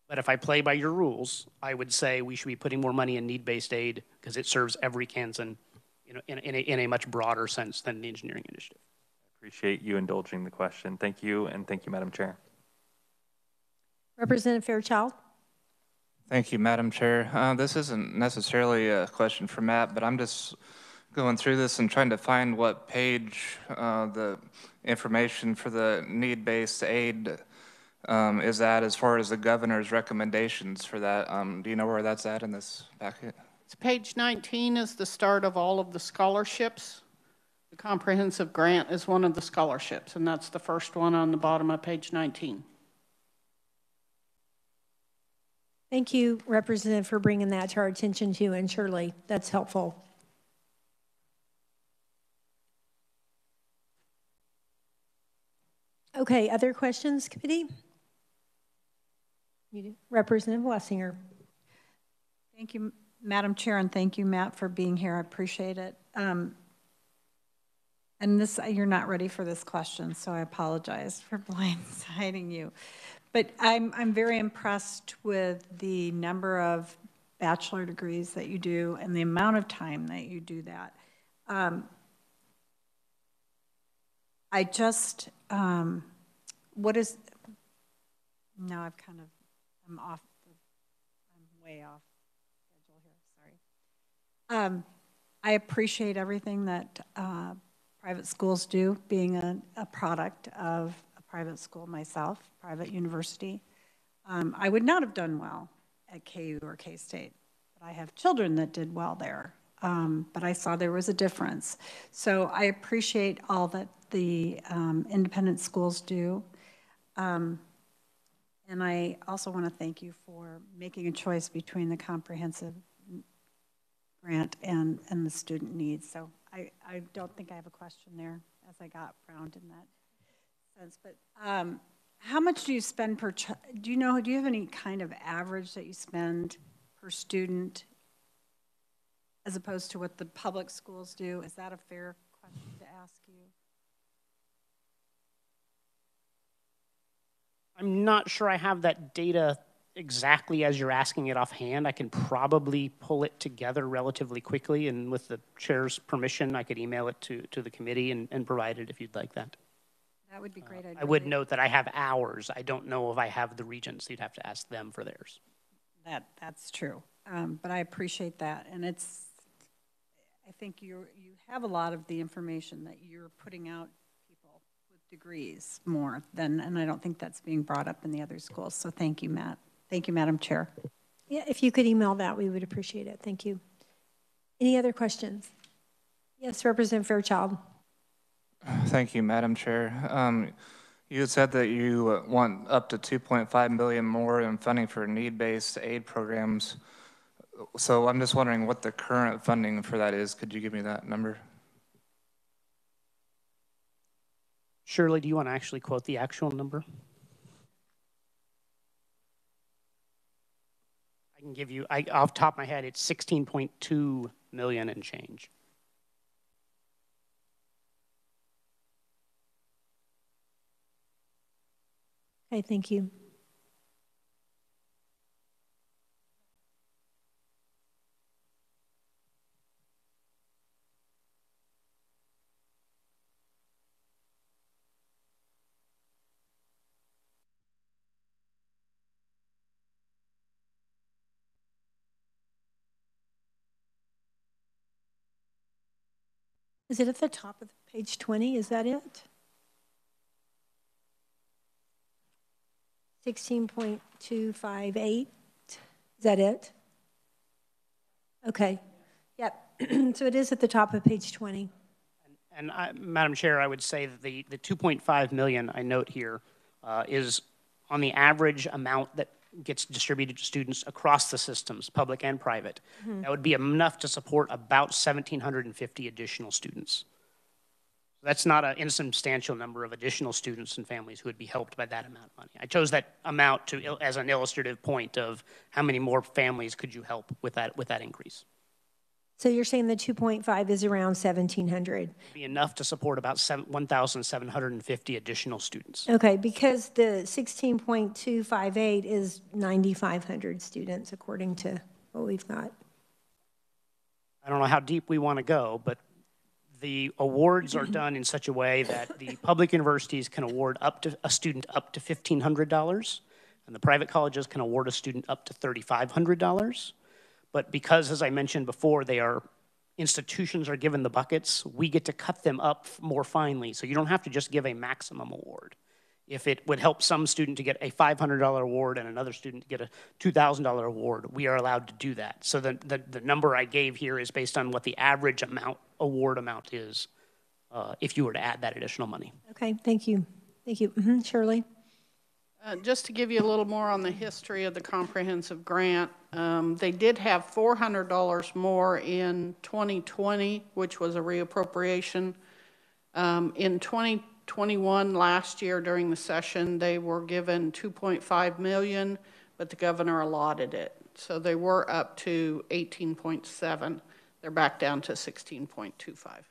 But if I play by your rules, I would say we should be putting more money in need-based aid because it serves every Kansan in a much broader sense than the engineering initiative. Appreciate you indulging the question. Thank you, and thank you, Madam Chair. Representative Fairchild. Thank you, Madam Chair. This isn't necessarily a question for Matt, but I'm just going through this and trying to find what page the information for the need-based aid is at as far as the governor's recommendations for that. Do you know where that's at in this packet? It's page 19 is the start of all of the scholarships. The comprehensive grant is one of the scholarships, and that's the first one on the bottom of page 19. Thank you, Representative, for bringing that to our attention too, and Shirley, that's helpful. Okay, other questions, committee? Representative Wessinger. Thank you, Madam Chair, and thank you, Matt, for being here. I appreciate it. And this, you're not ready for this question, so I apologize for blindsiding you. But I'm very impressed with the number of bachelor degrees that you do and the amount of time that you do that. I just, what is, now I've kind of, I'm way off schedule here, sorry. I appreciate everything that private schools do, being a product of a private school myself, private university. I would not have done well at KU or K-State, but I have children that did well there. But I saw there was a difference. So I appreciate all that the independent schools do. And I also want to thank you for making a choice between the comprehensive grant and the student needs. So I don't think I have a question there, as I got around in that sense, but how much do you spend per, do you have any kind of average that you spend per student as opposed to what the public schools do? Is that a fair question to ask you? I'm not sure I have that data exactly as you're asking it offhand. I can probably pull it together relatively quickly, and with the chair's permission, I could email it to the committee and provide it if you'd like that. That would be great. I would note that I have ours. I don't know if I have the regents. You'd have to ask them for theirs. That's true, but I appreciate that, and I think you have a lot of the information that you're putting out people with degrees more than, and I don't think that's being brought up in the other schools. So thank you, Matt. Thank you, Madam Chair. Yeah, if you could email that, we would appreciate it. Thank you. Any other questions? Yes, Representative Fairchild. Thank you, Madam Chair. You had said that you want up to $2.5 million more in funding for need-based aid programs. So I'm just wondering what the current funding for that is. Could you give me that number? Shirley, do you want to actually quote the actual number? I can give you, off the top of my head, it's 16.2 million and change. Okay, thank you. Is it at the top of page 20? Is that it? 16.258. Is that it? Okay. Yep. So it is at the top of page 20. And Madam Chair, I would say that the 2.5 million I note here is on the average amount that gets distributed to students across the systems, public and private. Mm-hmm. That would be enough to support about 1,750 additional students. That's not an insubstantial number of additional students and families who would be helped by that amount of money. I chose that amount as an illustrative point of how many more families could you help with that increase. So you're saying the 2.5 is around 1,700? Be enough to support about 1,750 additional students. Okay, because the 16.258 is 9,500 students according to what we've got. I don't know how deep we want to go, but the awards are done in such a way that the public universities can award up to a student up to $1,500, and the private colleges can award a student up to $3,500. But because, as I mentioned before, institutions are given the buckets, we get to cut them up more finely. So you don't have to just give a maximum award. If it would help some student to get a $500 award and another student to get a $2,000 award, we are allowed to do that. So the number I gave here is based on what the average award amount is if you were to add that additional money. Okay, thank you. Thank you. Mm-hmm. Shirley? Just to give you a little more on the history of the comprehensive grant, they did have $400 more in 2020, which was a reappropriation. In 2021, last year during the session, they were given $2.5 million, but the governor allotted it. So they were up to 18.7. They're back down to 16.25.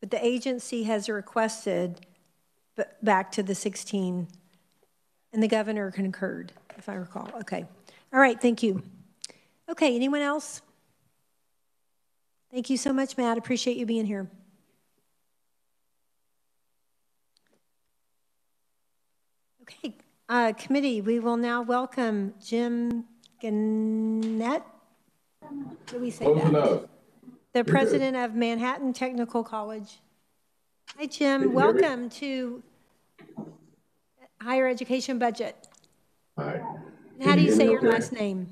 But the agency has requested back to the 16, and the governor concurred, if I recall. Okay. All right, thank you. Okay, anyone else? Thank you so much, Matt. Appreciate you being here. Okay, committee, we will now welcome Jim Ganette. Do we say that? The president of Manhattan Technical College. Hi, Jim. Welcome to Higher Education Budget. Hi. How do you say your last name?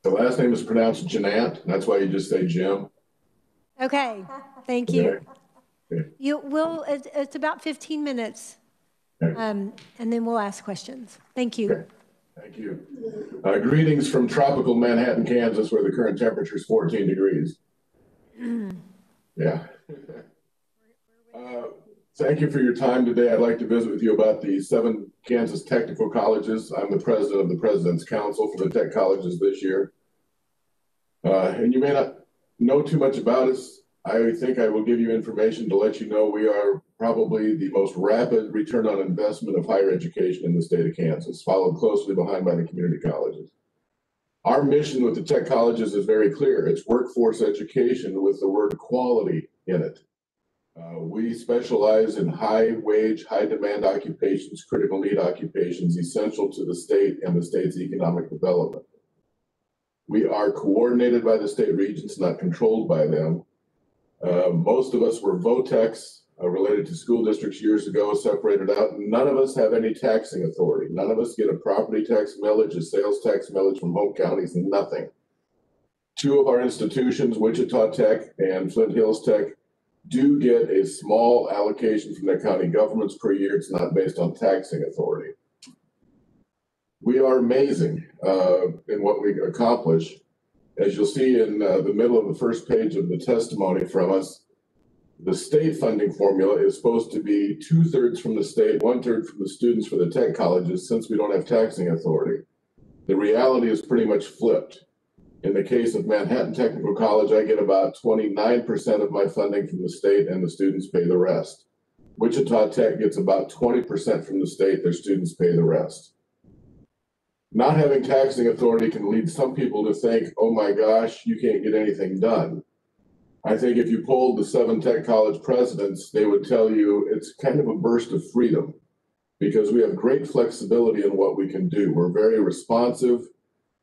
The last name is pronounced Ganette. That's why you just say Jim. Okay. Thank you. Okay. It's about 15 minutes, Okay. and then we'll ask questions. Thank you. Okay. Thank you. Greetings from tropical Manhattan, Kansas, where the current temperature is 14 degrees. Yeah. Thank you for your time today. I'd like to visit with you about the 7 Kansas technical colleges. I'm the president of the President's Council for the tech colleges this year. And you may not know too much about us. I think I will give you information to let you know we are probably the most rapid return on investment of higher education in the state of Kansas, followed closely behind by the community colleges. Our mission with the tech colleges is very clear. It's workforce education with the word quality in it. We specialize in high wage, high demand occupations, critical need occupations, essential to the state and the state's economic development. We are coordinated by the state regents, not controlled by them. Most of us were VOTECs related to school districts years ago, separated out. None of us have any taxing authority. None of us get a property tax millage, a sales tax millage from home counties, nothing. 2 of our institutions, Wichita Tech and Flint Hills Tech, do get a small allocation from their county governments per year. It's not based on taxing authority. We are amazing in what we accomplish. As you'll see in the middle of the first page of the testimony from us, the state funding formula is supposed to be 2/3 from the state, 1/3 from the students for the tech colleges, since we don't have taxing authority. The reality is pretty much flipped. In the case of Manhattan Technical College, I get about 29% of my funding from the state and the students pay the rest. Wichita Tech gets about 20% from the state, their students pay the rest. Not having taxing authority can lead some people to think, oh my gosh, you can't get anything done. I think if you polled the 7 tech college presidents, they would tell you it's kind of a burst of freedom because we have great flexibility in what we can do. We're very responsive.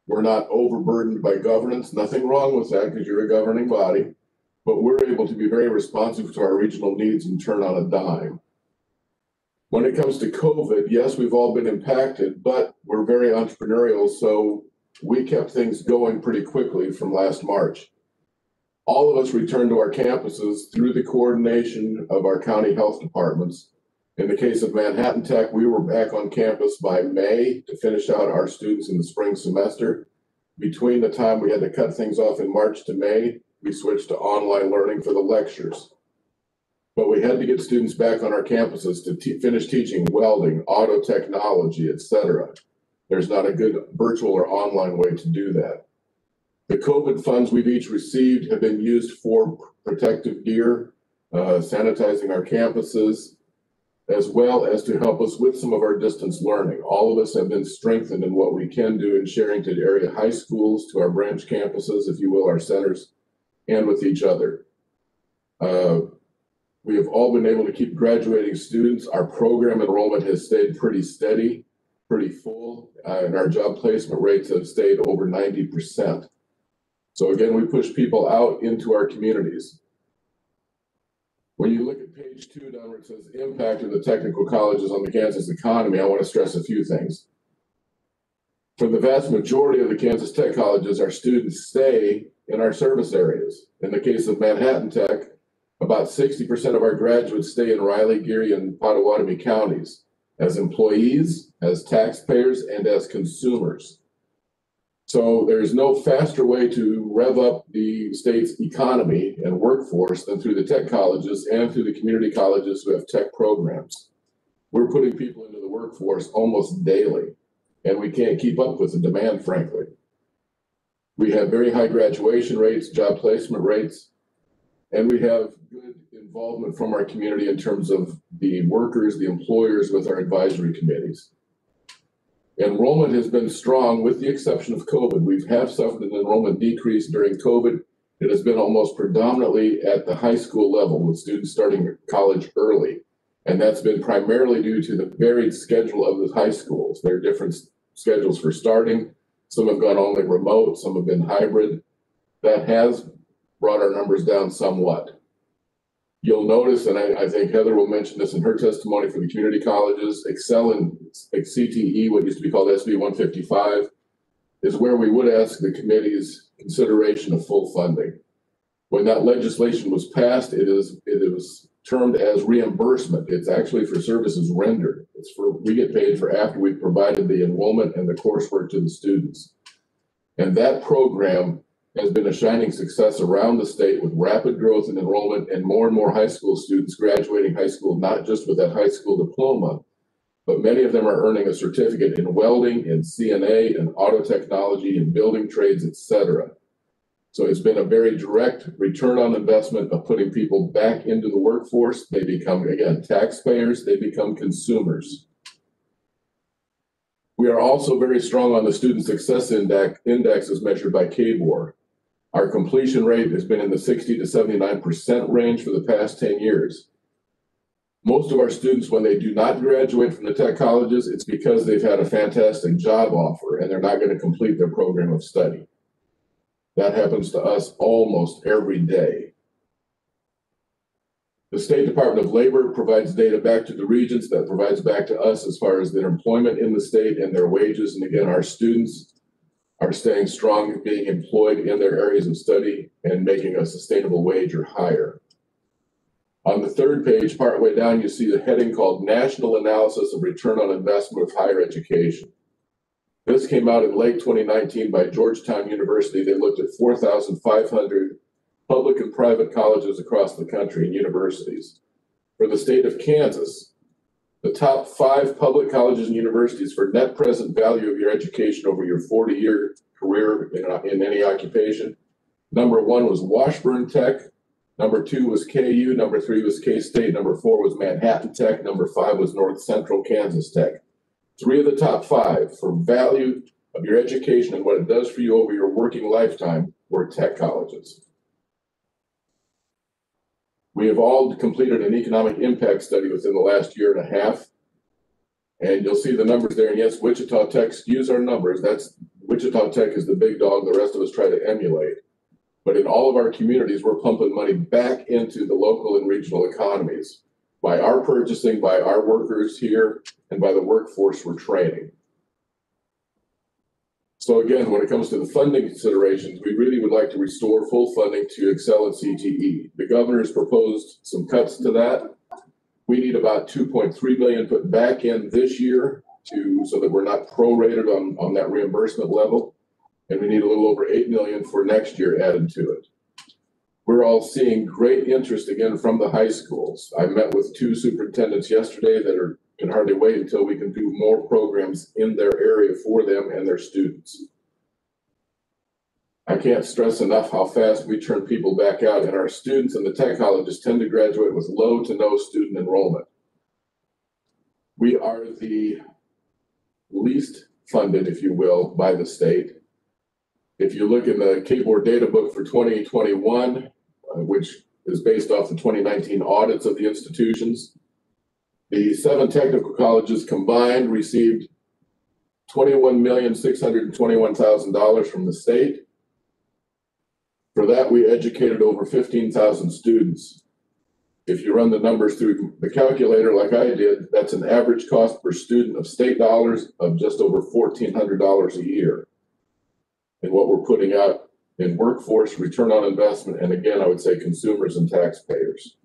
We're not overburdened by governance. Nothing wrong with that because you're a governing body, but we're able to be very responsive to our regional needs and turn on a dime. When it comes to COVID, yes, we've all been impacted, but we're very entrepreneurial, so we kept things going pretty quickly from last March. All of us returned to our campuses through the coordination of our county health departments. In the case of Manhattan Tech, we were back on campus by May to finish out our students in the spring semester. Between the time we had to cut things off in March to May, we switched to online learning for the lectures. But we had to get students back on our campuses to finish teaching welding, auto technology, etc. There's not a good virtual or online way to do that. The COVID funds we've each received have been used for protective gear, sanitizing our campuses, as well as to help us with some of our distance learning. All of us have been strengthened in what we can do in sharing to the area high schools, to our branch campuses, if you will, our centers, and with each other. We have all been able to keep graduating students. Our program enrollment has stayed pretty steady, pretty full, and our job placement rates have stayed over 90%. So again, we push people out into our communities. When you look at page 2 down where it says impact of the technical colleges on the Kansas economy, I want to stress a few things. For the vast majority of the Kansas Tech colleges, our students stay in our service areas. In the case of Manhattan Tech, about 60% of our graduates stay in Riley, Geary, and Pottawatomie counties as employees, as taxpayers, and as consumers. So there's no faster way to rev up the state's economy and workforce than through the tech colleges and through the community colleges who have tech programs. We're putting people into the workforce almost daily, and we can't keep up with the demand, frankly. We have very high graduation rates, job placement rates, and we have good involvement from our community in terms of the workers, the employers with our advisory committees. Enrollment has been strong with the exception of COVID. We've suffered an enrollment decrease during COVID. It has been almost predominantly at the high school level with students starting college early. And that's been primarily due to the varied schedule of the high schools. There are different schedules for starting. Some have gone only remote, some have been hybrid. That has brought our numbers down somewhat. You'll notice, and I think Heather will mention this in her testimony for the community colleges, Excel and CTE, what used to be called SB 155, is where we would ask the committee's consideration of full funding. When that legislation was passed, it was termed as reimbursement. It's actually for services rendered. We get paid for after we've provided the enrollment and the coursework to the students. And that program has been a shining success around the state with rapid growth in enrollment and more high school students graduating high school, not just with that high school diploma, but many of them are earning a certificate in welding, in CNA, in auto technology, in building trades, etc. So it's been a very direct return on investment of putting people back into the workforce. They become, again, taxpayers, they become consumers. We are also very strong on the Student Success Index as measured by KBOR. Our completion rate has been in the 60 to 79% range for the past 10 years. Most of our students, when they do not graduate from the tech colleges, it's because they've had a fantastic job offer and they're not going to complete their program of study. That happens to us almost every day. The State Department of Labor provides data back to the regions that provides back to us as far as their employment in the state and their wages. And again, our students are staying strong and being employed in their areas of study and making a sustainable wage or higher. On the third page, partway down, you see the heading called National Analysis of Return on Investment of Higher Education. This came out in late 2019 by Georgetown University. They looked at 4,500 public and private colleges across the country and universities. For the state of Kansas, the top 5 public colleges and universities for net present value of your education over your 40-year career in any occupation. Number 1 was Washburn Tech. Number 2 was KU. Number 3 was K-State. Number 4 was Manhattan Tech. Number 5 was North Central Kansas Tech. 3 of the top 5 for value of your education and what it does for you over your working lifetime were tech colleges. We have all completed an economic impact study within the last year and a half. And you'll see the numbers there. And yes, Wichita Tech skews our numbers. Wichita Tech is the big dog. The rest of us try to emulate. But in all of our communities, we're pumping money back into the local and regional economies by our purchasing, by our workers here, and by the workforce we're training. So again, when it comes to the funding considerations, we really would like to restore full funding to Excel and CTE. The governor has proposed some cuts to that. We need about $2.3 billion put back in this year so that we're not prorated on that reimbursement level. And we need a little over $8 million for next year added to it. We're all seeing great interest again from the high schools. I met with 2 superintendents yesterday that can hardly wait until we can do more programs in their area for them and their students. I can't stress enough how fast we turn people back out, and our students in the tech colleges tend to graduate with low to no student enrollment. We are the least funded, if you will, by the state. If you look in the KBOR data book for 2021, which is based off the 2019 audits of the institutions, the 7 technical colleges combined received $21,621,000 from the state. For that, we educated over 15,000 students. If you run the numbers through the calculator like I did, that's an average cost per student of state dollars of just over $1,400 a year. And what we're putting out in workforce, return on investment, and again, I would say consumers and taxpayers.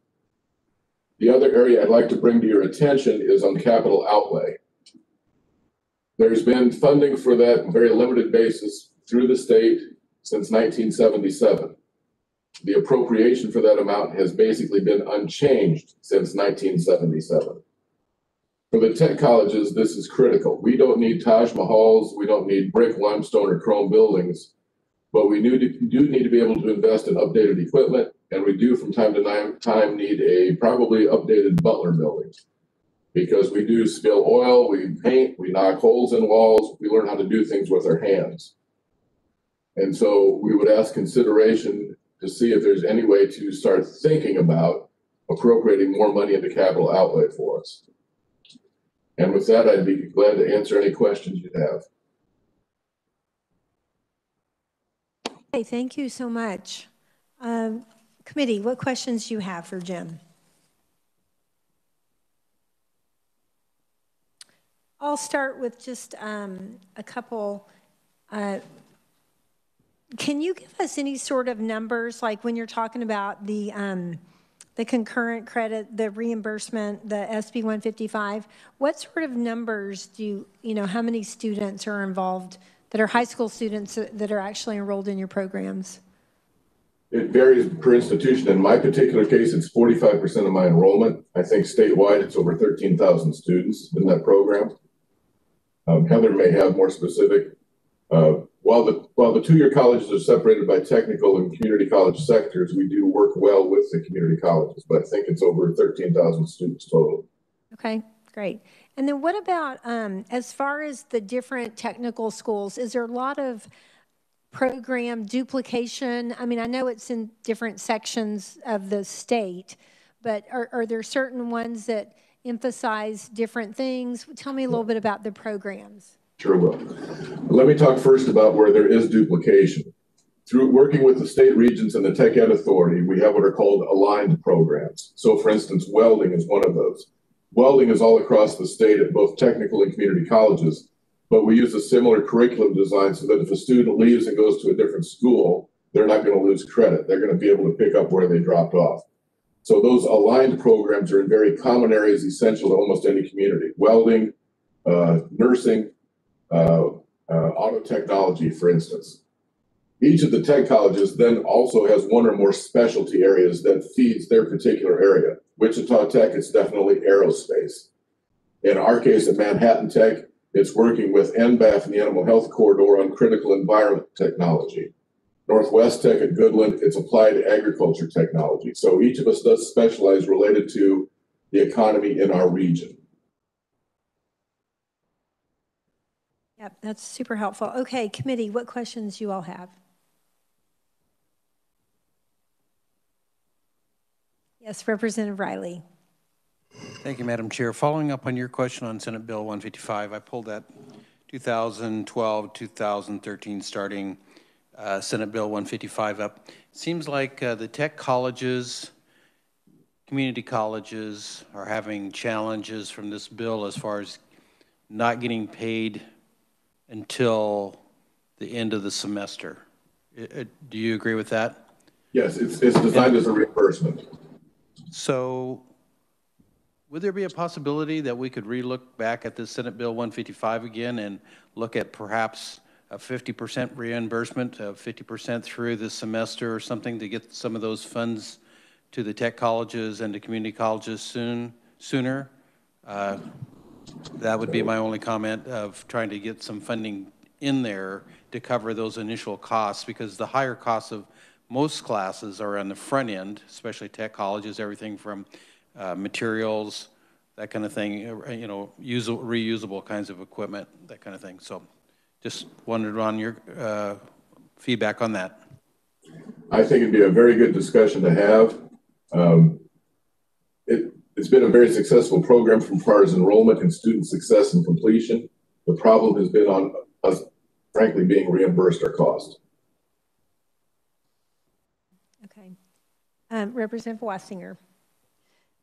The other area I'd like to bring to your attention is on capital outlay. There's been funding for that very limited basis through the state since 1977. The appropriation for that amount has basically been unchanged since 1977. For the tech colleges, this is critical. We don't need Taj Mahals, we don't need brick, limestone, or chrome buildings, but we do need to be able to invest in updated equipment, and we do from time to time need a probably updated Butler building, because we do spill oil, we paint, we knock holes in walls, we learn how to do things with our hands. And so we would ask consideration to see if there's any way to start thinking about appropriating more money into capital outlay for us. And with that, I'd be glad to answer any questions you have. Okay, thank you so much. Committee, what questions do you have for Jim? I'll start with just a couple. Can you give us any sort of numbers, like when you're talking about the the concurrent credit, the reimbursement, the SB 155, what sort of numbers do you know, how many students are involved that are high school students that are actually enrolled in your programs? It varies per institution. In my particular case, it's 45% of my enrollment. I think statewide, it's over 13,000 students in that program. Heather may have more specific. While the two-year colleges are separated by technical and community college sectors, we do work well with the community colleges, but I think it's over 13,000 students total. Okay, great. And then what about, as far as the different technical schools, is there a lot of program duplication? I mean, I know it's in different sections of the state, but are there certain ones that emphasize different things? Tell me a little bit about the programs. Sure will. Let me talk first about where there is duplication. Through working with the state regents and the Tech Ed Authority, we have what are called aligned programs. So for instance, welding is one of those. Welding is all across the state at both technical and community colleges, but we use a similar curriculum design so that if a student leaves and goes to a different school, they're not going to lose credit. They're going to be able to pick up where they dropped off. So those aligned programs are in very common areas essential to almost any community. Welding, nursing, auto technology, for instance. Each of the tech colleges then also has one or more specialty areas that feeds their particular area. Wichita Tech, it's definitely aerospace. In our case at Manhattan Tech, it's working with NBAF and the Animal Health Corridor on critical environment technology. Northwest Tech at Goodland, it's applied agriculture technology. So each of us does specialize related to the economy in our region. Yep, that's super helpful. Okay, committee, what questions you all have? Yes, Representative Riley. Thank you, Madam Chair. Following up on your question on Senate Bill 155, I pulled that 2012, 2013 starting Senate Bill 155 up. It seems like the tech colleges, community colleges are having challenges from this bill as far as not getting paid until the end of the semester. Do you agree with that? Yes, it's designed as a reimbursement. So would there be a possibility that we could re-look back at this Senate Bill 155 again and look at perhaps a 50% reimbursement, 50% through the semester or something to get some of those funds to the tech colleges and to community colleges sooner? That would be my only comment of trying to get some funding in there to cover those initial costs, because the higher costs of most classes are on the front end, especially tech colleges, everything from materials, that kind of thing, you know, reusable kinds of equipment, that kind of thing. So just wondered on your feedback on that. I think it'd be a very good discussion to have. It's been a very successful program from far as enrollment and student success and completion. The problem has been on us, frankly, being reimbursed our cost. Okay. Representative Wassinger.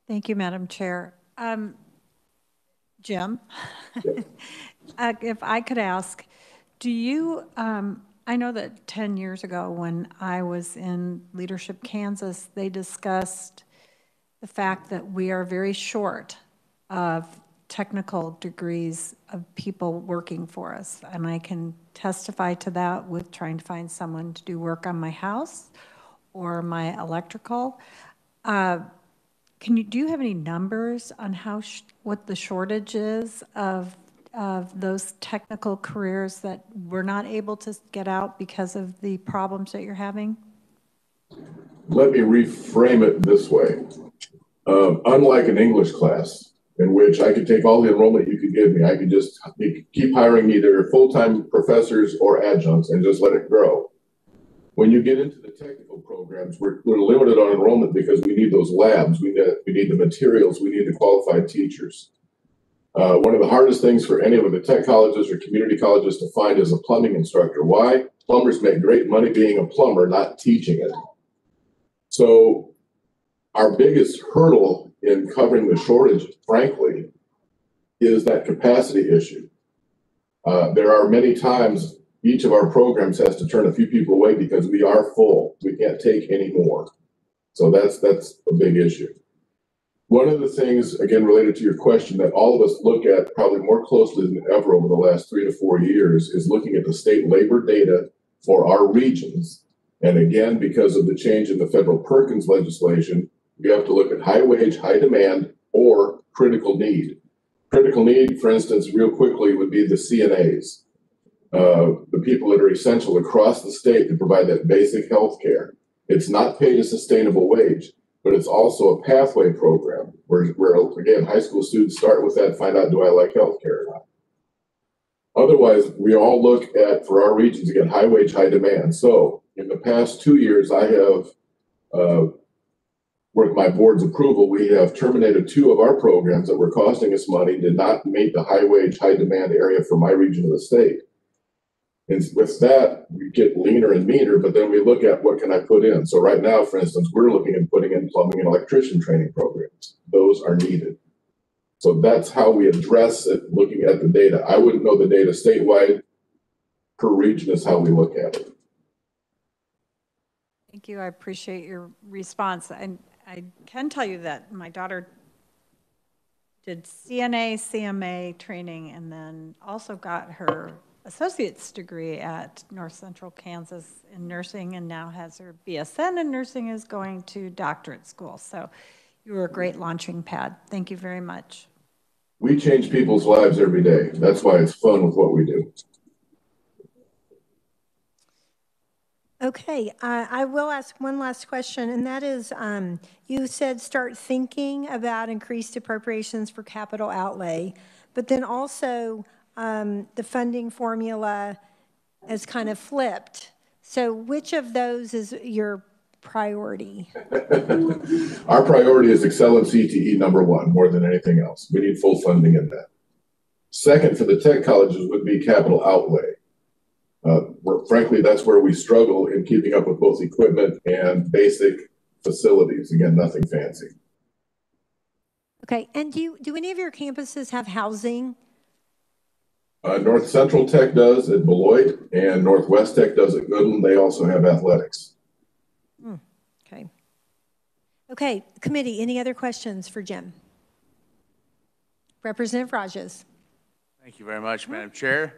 Thank you, Madam Chair. Jim, if I could ask, do you, I know that 10 years ago when I was in Leadership Kansas, they discussed the fact that we are very short of technical degrees of people working for us. And I can testify to that with trying to find someone to do work on my house or my electrical. Do you have any numbers on how what the shortage is of those technical careers that we're not able to get out because of the problems that you're having? Let me reframe it this way. Unlike an English class in which I could take all the enrollment you could give me, I could just keep hiring either full-time professors or adjuncts and just let it grow. When you get into the technical programs, we're limited on enrollment because we need those labs, we need the materials, we need the qualified teachers. One of the hardest things for any of the tech colleges or community colleges to find is a plumbing instructor. Why? Plumbers make great money being a plumber, not teaching it. So our biggest hurdle in covering the shortage, frankly, is that capacity issue. There are many times each of our programs has to turn a few people away because we are full. We can't take any more. So that's a big issue. One of the things, again, related to your question, that all of us look at probably more closely than ever over the last 3 to 4 years is looking at the state labor data for our regions. And again, because of the change in the federal Perkins legislation, we have to look at high wage, high demand, or critical need. Critical need, for instance, real quickly would be the CNAs, the people that are essential across the state to provide that basic health care. It's not paid a sustainable wage, but it's also a pathway program where again, high school students start with that, find out, do I like healthcare or not? Otherwise, we all look at, for our regions, again, high wage, high demand. So in the past 2 years, I have, with my board's approval, we have terminated 2 of our programs that were costing us money, did not meet the high wage, high demand area for my region of the state. And with that, we get leaner and meaner, but then we look at what can I put in. So right now, for instance, we're looking at putting in plumbing and electrician training programs. Those are needed. So that's how we address it, looking at the data. I wouldn't know the data statewide. Per region is how we look at it. Thank you. I appreciate your response. And I can tell you that my daughter did CNA, CMA training, and then also got her associate's degree at North Central Kansas in nursing, and now has her BSN in nursing, is going to doctorate school. So you were a great launching pad. Thank you very much. We change people's lives every day. That's why it's fun with what we do. Okay, I will ask one last question, and that is, you said start thinking about increased appropriations for capital outlay, but then also the funding formula is kind of flipped. So which of those is your priority? Our priority is Excel and CTE #1, more than anything else. We need full funding in that. Second, for the tech colleges, would be capital outlay. Frankly, that's where we struggle in keeping up with both equipment and basic facilities. Again, nothing fancy. Okay, and do any of your campuses have housing? North Central Tech does at Beloit, and Northwest Tech does at Goodland. They also have athletics. Okay. Okay, committee, any other questions for Jim? Representative Rajas. Thank you very much, Madam Chair.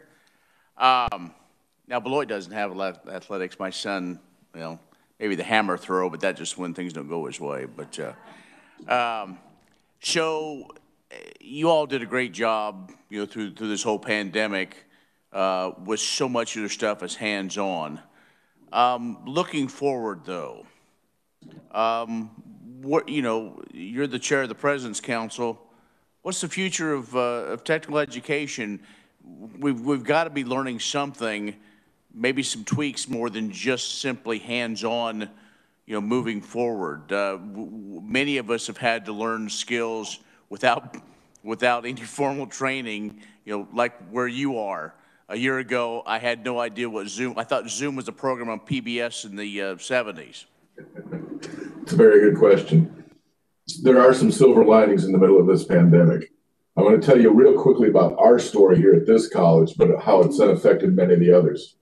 Now, Beloit doesn't have athletics. My son, well, maybe the hammer throw, but that's just when things don't go his way. But so you all did a great job, through this whole pandemic, with so much of your stuff as hands-on. Looking forward, though, you're the chair of the President's Council. What's the future of technical education? We've got to be learning something. Maybe some tweaks more than just simply hands-on, moving forward. Many of us have had to learn skills without any formal training, like where you are. A year ago, I had no idea what Zoom, I thought Zoom was a program on PBS in the 70s. It's a very good question. There are some silver linings in the middle of this pandemic. I want to tell you real quickly about our story here at this college, but how it's affected many of the others.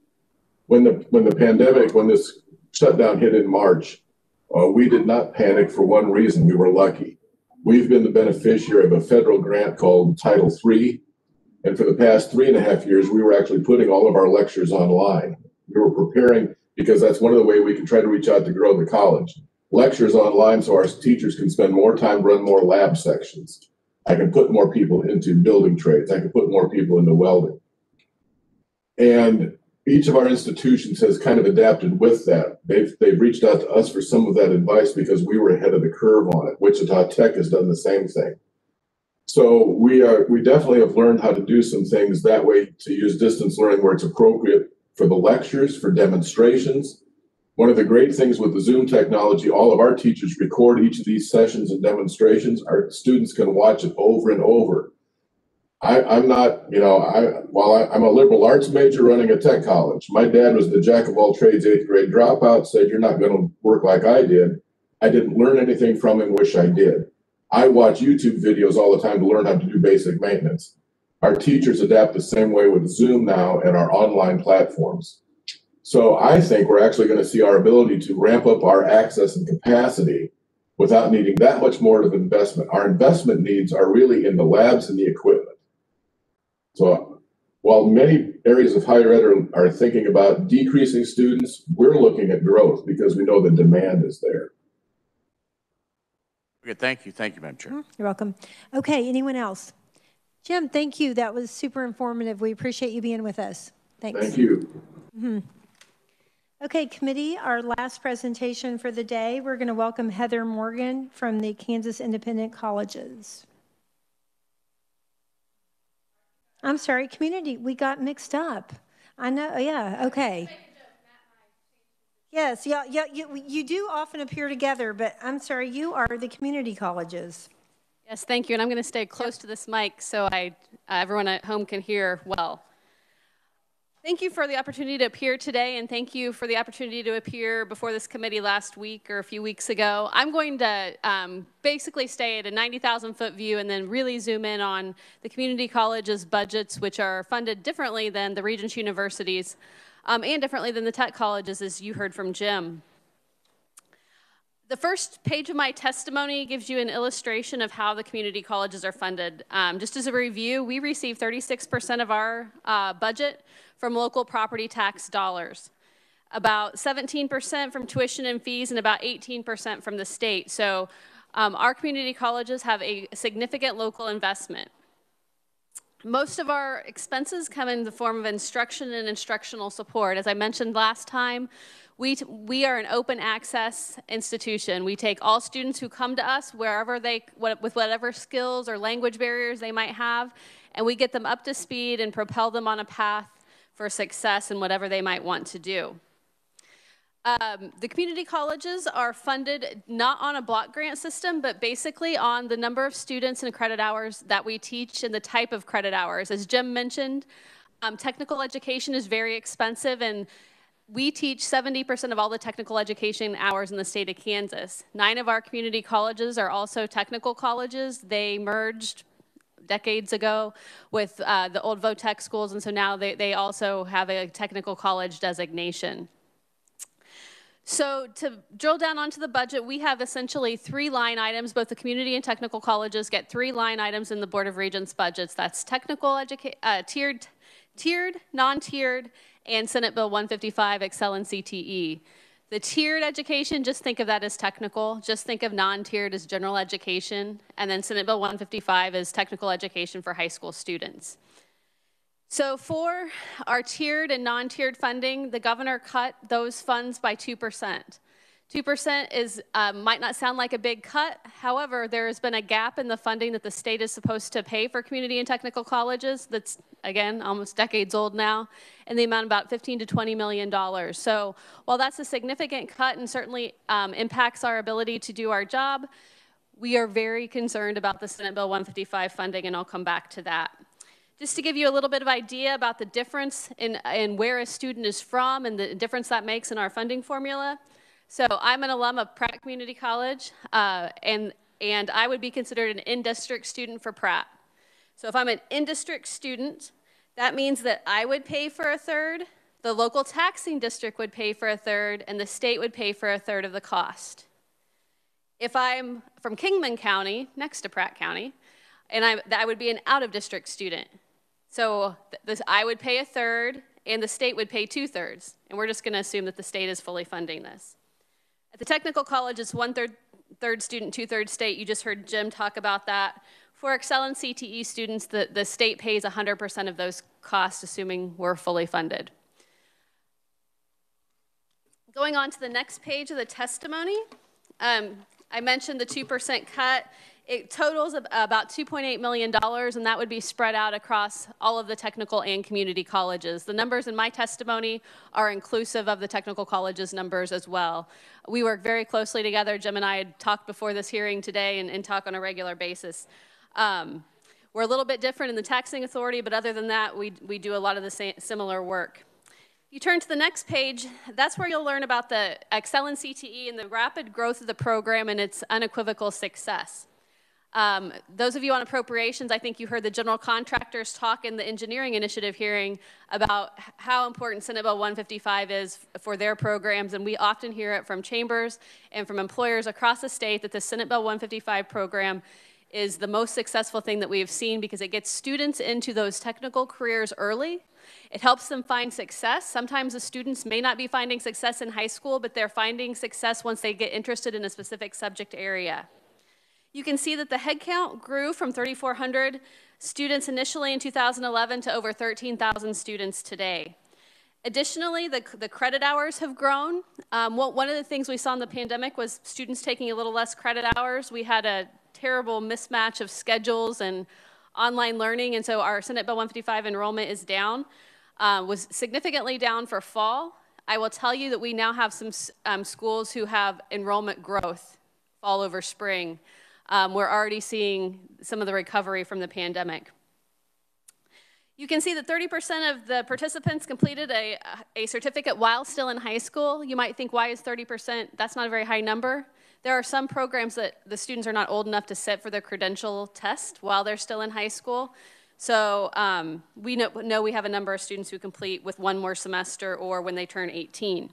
When this shutdown hit in March, we did not panic for one reason. We were lucky. We've been the beneficiary of a federal grant called Title III. And for the past 3.5 years, we were actually putting all of our lectures online. We were preparing, because that's one of the ways we can try to reach out to grow the college. Lectures online so our teachers can spend more time, run more lab sections. I can put more people into building trades. I can put more people into welding. And each of our institutions has kind of adapted with that. They've reached out to us for some of that advice because we were ahead of the curve on it. Wichita Tech has done the same thing. So we definitely have learned how to do some things that way, to use distance learning where it's appropriate for the lectures, for demonstrations. One of the great things with the Zoom technology, all of our teachers record each of these sessions and demonstrations. Our students can watch it over and over. I'm not, I'm a liberal arts major running a tech college. My dad was the jack of all trades, 8th grade dropout, said, you're not going to work like I did. I didn't learn anything from him, wish I did. I watch YouTube videos all the time to learn how to do basic maintenance. Our teachers adapt the same way with Zoom now and our online platforms. So I think we're actually going to see our ability to ramp up our access and capacity without needing that much more of investment. Our investment needs are really in the labs and the equipment. So while many areas of higher ed are thinking about decreasing students, we're looking at growth because we know the demand is there. Okay, thank you, Madam Chair. You're welcome. Okay, anyone else? Jim, thank you. That was super informative. We appreciate you being with us. Thanks. Thank you. Mm-hmm. Okay, committee, our last presentation for the day, we're going to welcome Heather Morgan from the Kansas Independent Colleges. I'm sorry, community, we got mixed up. I know, yeah, okay. Yes, yeah, you do often appear together, but I'm sorry, you are the community colleges. Yes, thank you, and I'm going to stay close to this mic so everyone at home can hear well. Thank you for the opportunity to appear today, and thank you for the opportunity to appear before this committee last week or a few weeks ago. I'm going to basically stay at a 90,000-foot view and then really zoom in on the community colleges' budgets, which are funded differently than the Regents universities and differently than the tech colleges, as you heard from Jim. The first page of my testimony gives you an illustration of how the community colleges are funded. Just as a review, we receive 36% of our budget from local property tax dollars, about 17% from tuition and fees, and about 18% from the state. So our community colleges have a significant local investment. Most of our expenses come in the form of instruction and instructional support. As I mentioned last time, we are an open access institution. We take all students who come to us wherever with whatever skills or language barriers they might have, and we get them up to speed and propel them on a path for success in whatever they might want to do. The community colleges are funded not on a block grant system, but basically on the number of students and credit hours that we teach and the type of credit hours. As Jim mentioned, technical education is very expensive, and we teach 70% of all the technical education hours in the state of Kansas. 9 of our community colleges are also technical colleges. They merged decades ago with the old VOTEC schools, and so now they also have a technical college designation. So to drill down onto the budget, we have essentially 3 line items. Both the community and technical colleges get 3 line items in the Board of Regents budgets. That's technical tiered, non-tiered, and Senate Bill 155, Excel and CTE. The tiered education, just think of that as technical. Just think of non-tiered as general education. And then Senate Bill 155 is technical education for high school students. So for our tiered and non-tiered funding, the governor cut those funds by 2%. 2% is, might not sound like a big cut. However, there has been a gap in the funding that the state is supposed to pay for community and technical colleges that's, again, almost decades old now, in the amount of about $15 to $20 million. So while that's a significant cut and certainly impacts our ability to do our job, we are very concerned about the Senate Bill 155 funding, and I'll come back to that. Just to give you a little bit of idea about the difference in where a student is from and the difference that makes in our funding formula. So I'm an alum of Pratt Community College, and I would be considered an in-district student for Pratt. So if I'm an in-district student, that means that I would pay for 1/3, the local taxing district would pay for 1/3, and the state would pay for 1/3 of the cost. If I'm from Kingman County, next to Pratt County, and I would be an out-of-district student. So I would pay 1/3, and the state would pay 2/3, and we're just going to assume that the state is fully funding this. At the technical college, it's 1/3 student, 2/3 state. You just heard Jim talk about that. For Excel and CTE students, the state pays 100% of those costs, assuming we're fully funded. Going on to the next page of the testimony, I mentioned the 2% cut. It totals about $2.8 million, and that would be spread out across all of the technical and community colleges. The numbers in my testimony are inclusive of the technical colleges numbers as well. We work very closely together. Jim and I had talked before this hearing today and talk on a regular basis. We're a little bit different in the taxing authority, but other than that, we do a lot of the similar work. You turn to the next page, that's where you'll learn about the Excel and CTE and the rapid growth of the program and its unequivocal success. Those of you on appropriations, I think you heard the general contractors talk in the engineering initiative hearing about how important Senate Bill 155 is for their programs, and we often hear it from chambers and from employers across the state that the Senate Bill 155 program is the most successful thing that we have seen because it gets students into those technical careers early. It helps them find success. Sometimes the students may not be finding success in high school, but they're finding success once they get interested in a specific subject area. You can see that the headcount grew from 3,400 students initially in 2011 to over 13,000 students today. Additionally, the credit hours have grown. One of the things we saw in the pandemic was students taking a little less credit hours. We had a terrible mismatch of schedules and online learning, and so our Senate Bill 155 enrollment is down, was significantly down for fall. I will tell you that we now have some schools who have enrollment growth fall over spring. We're already seeing some of the recovery from the pandemic. You can see that 30% of the participants completed a certificate while still in high school. You might think, why is 30%? That's not a very high number. There are some programs that the students are not old enough to sit for their credential test while they're still in high school. So we know we have a number of students who complete with one more semester or when they turn 18.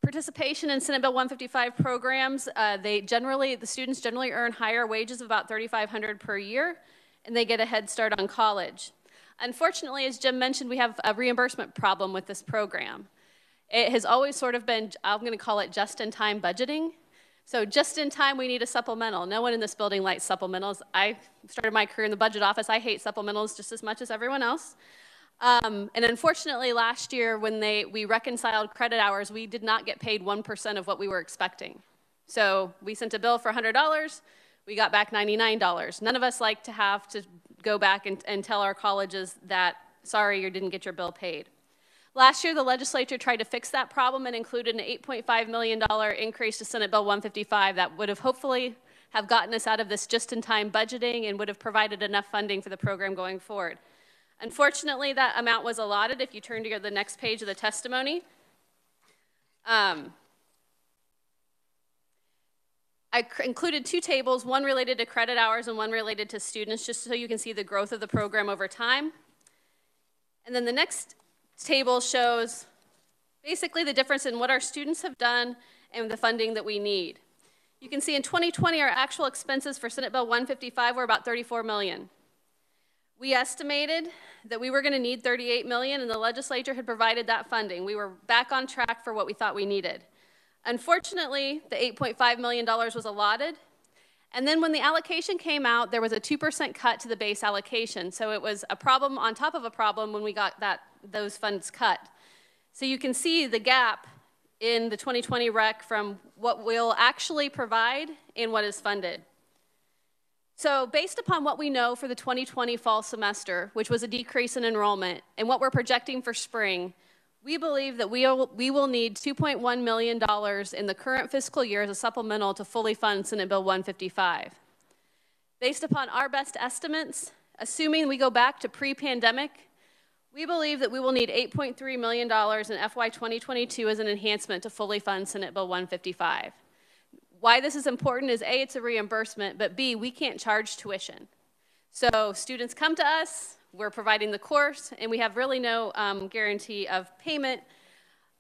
Participation in Senate Bill 155 programs, the students generally earn higher wages of about $3,500 per year, and they get a head start on college. Unfortunately, as Jim mentioned, we have a reimbursement problem with this program. It has always sort of been, I'm going to call it just-in-time budgeting. So just in time, we need a supplemental. No one in this building likes supplementals. I started my career in the budget office. I hate supplementals just as much as everyone else. And unfortunately, last year when we reconciled credit hours, we did not get paid 1% of what we were expecting. So we sent a bill for $100. We got back $99. None of us like to have to go back and tell our colleges that, sorry, you didn't get your bill paid. Last year, the legislature tried to fix that problem and included an $8.5 million increase to Senate Bill 155 that would have hopefully have gotten us out of this just-in-time budgeting and would have provided enough funding for the program going forward. Unfortunately, that amount was allotted. If you turn to the next page of the testimony, I included two tables, one related to credit hours and one related to students, just so you can see the growth of the program over time. And then the next table shows basically the difference in what our students have done and the funding that we need. You can see in 2020, our actual expenses for Senate Bill 155 were about $34 million. We estimated that we were going to need $38 million, and the legislature had provided that funding. We were back on track for what we thought we needed. Unfortunately, the $8.5 million was allotted, and then when the allocation came out, there was a 2% cut to the base allocation. So it was a problem on top of a problem when we got those funds cut. So you can see the gap in the 2020 rec from what we'll actually provide and what is funded. So based upon what we know for the 2020 fall semester, which was a decrease in enrollment, and what we're projecting for spring, we believe that we will need $2.1 million in the current fiscal year as a supplemental to fully fund Senate Bill 155. Based upon our best estimates, assuming we go back to pre-pandemic, we believe that we will need $8.3 million in FY 2022 as an enhancement to fully fund Senate Bill 155. Why this is important is A, it's a reimbursement, but B, we can't charge tuition. So students come to us, we're providing the course, and we have really no guarantee of payment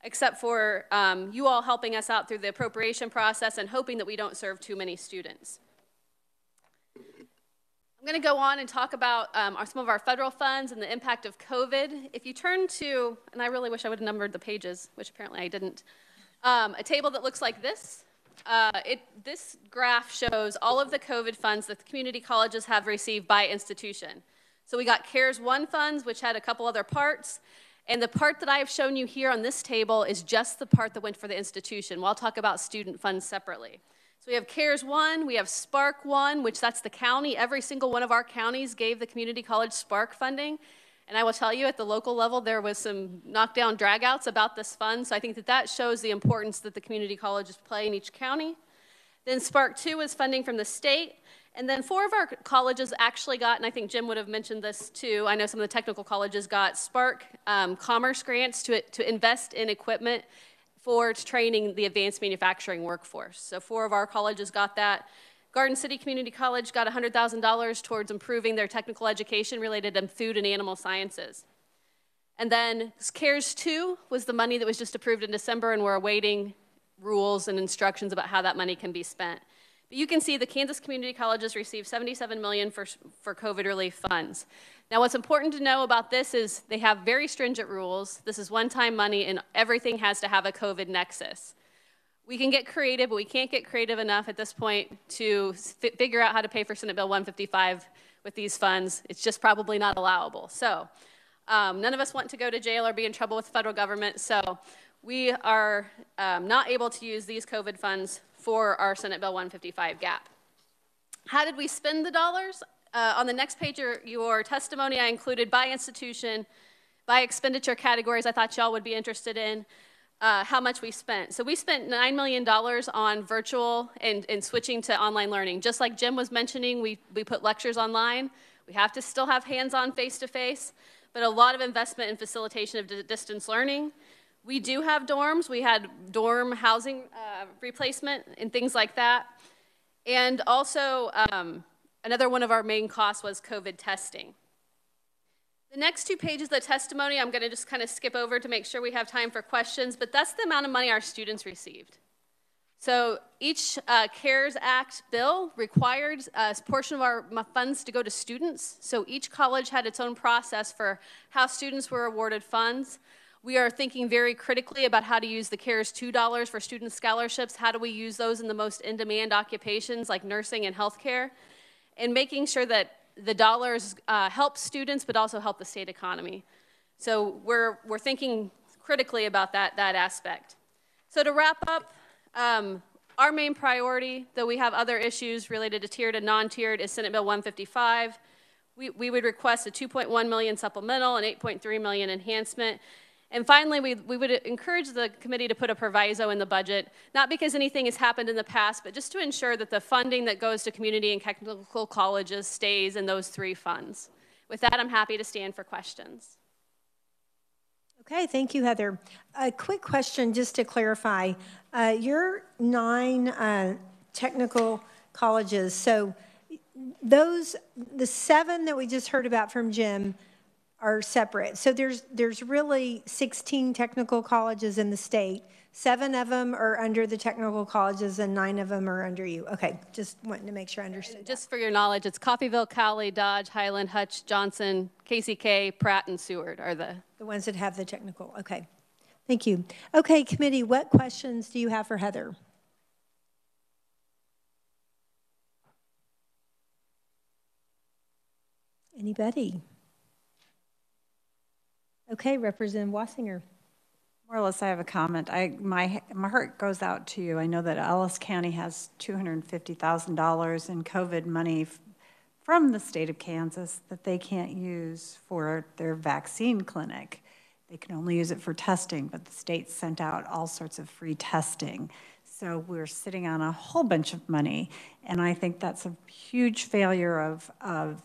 except for you all helping us out through the appropriation process and hoping that we don't serve too many students. I'm going to go on and talk about some of our federal funds and the impact of COVID. If you turn to, and I really wish I would have numbered the pages, which apparently I didn't, a table that looks like this. This graph shows all of the COVID funds that the community colleges have received by institution. So we got CARES 1 funds, which had a couple other parts, and the part that I have shown you here on this table is just the part that went for the institution. Well, I'll talk about student funds separately. So we have CARES 1, we have Spark 1, which that's the county. Every single one of our counties gave the community college Spark funding. And I will tell you, at the local level, there was some knockdown dragouts about this fund. So I think that shows the importance that the community colleges play in each county. Then Spark 2 is funding from the state. And then 4 of our colleges actually got, and I think Jim would have mentioned this too, I know some of the technical colleges got Spark Commerce grants to invest in equipment for training the advanced manufacturing workforce. So 4 of our colleges got that. Garden City Community College got $100,000 towards improving their technical education related to food and animal sciences. And then CARES 2 was the money that was just approved in December, and we're awaiting rules and instructions about how that money can be spent. But you can see the Kansas Community Colleges received $77 million for COVID relief funds. Now, what's important to know about this is they have very stringent rules. This is one-time money, and everything has to have a COVID nexus. We can get creative, but we can't get creative enough at this point to figure out how to pay for Senate Bill 155 with these funds. It's just probably not allowable. So none of us want to go to jail or be in trouble with the federal government, so we are not able to use these COVID funds for our Senate Bill 155 gap. How did we spend the dollars? On the next page of your testimony, I included by institution, by expenditure categories I thought y'all would be interested in, how much we spent. So we spent $9 million on virtual and switching to online learning. Just like Jim was mentioning, we put lectures online. We have to still have hands-on face-to-face, but a lot of investment in facilitation of distance learning. We do have dorms. We had dorm housing replacement and things like that. And also, another one of our main costs was COVID testing. The next 2 pages of the testimony, I'm going to just kind of skip over to make sure we have time for questions, but that's the amount of money our students received. So each CARES Act bill required a portion of our funds to go to students. So each college had its own process for how students were awarded funds. We are thinking very critically about how to use the CARES $2 for student scholarships. How do we use those in the most in-demand occupations like nursing and healthcare? And making sure that the dollars help students but also help the state economy. So we're thinking critically about that aspect. So to wrap up, our main priority, though we have other issues related to tiered and non-tiered, is Senate Bill 155. We would request a $2.1 million supplemental and $8.3 million enhancement. And finally, we would encourage the committee to put a proviso in the budget, not because anything has happened in the past, but just to ensure that the funding that goes to community and technical colleges stays in those 3 funds. With that, I'm happy to stand for questions. Okay, thank you, Heather. A quick question just to clarify. Your 9 technical colleges, so those, the 7 that we just heard about from Jim, are separate. So there's really 16 technical colleges in the state. 7 of them are under the technical colleges and 9 of them are under you. Okay, just wanting to make sure I understood. Just for your knowledge, it's Coffeyville, Cowley, Dodge, Highland, Hutch, Johnson, KCK, Pratt, and Seward are the ones that have the technical. Okay, thank you. Okay, committee, what questions do you have for Heather? Anybody? Okay, Representative Wassinger. More or less, I have a comment. My heart goes out to you. I know that Ellis County has $250,000 in COVID money from the state of Kansas that they can't use for their vaccine clinic. They can only use it for testing, but the state sent out all sorts of free testing. So we're sitting on a whole bunch of money, and I think that's a huge failure of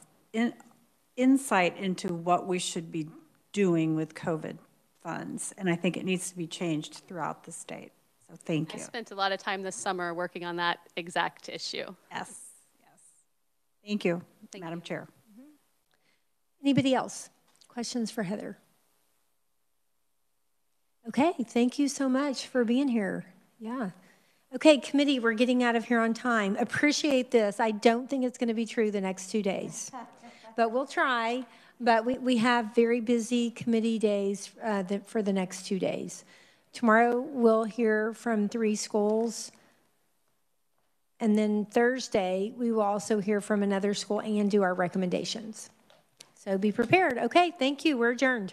insight into what we should be doing with COVID funds, and I think it needs to be changed throughout the state. So thank you. I spent a lot of time this summer working on that exact issue. Yes, yes. Thank you, Madam Chair. Anybody else? Questions for Heather? Okay, thank you so much for being here. Yeah. Okay, committee, we're getting out of here on time. Appreciate this. I don't think it's going to be true the next 2 days, but we'll try. But we have very busy committee days for the next 2 days. Tomorrow we'll hear from 3 schools. And then Thursday, we will also hear from another school and do our recommendations. So be prepared. Okay, thank you. We're adjourned.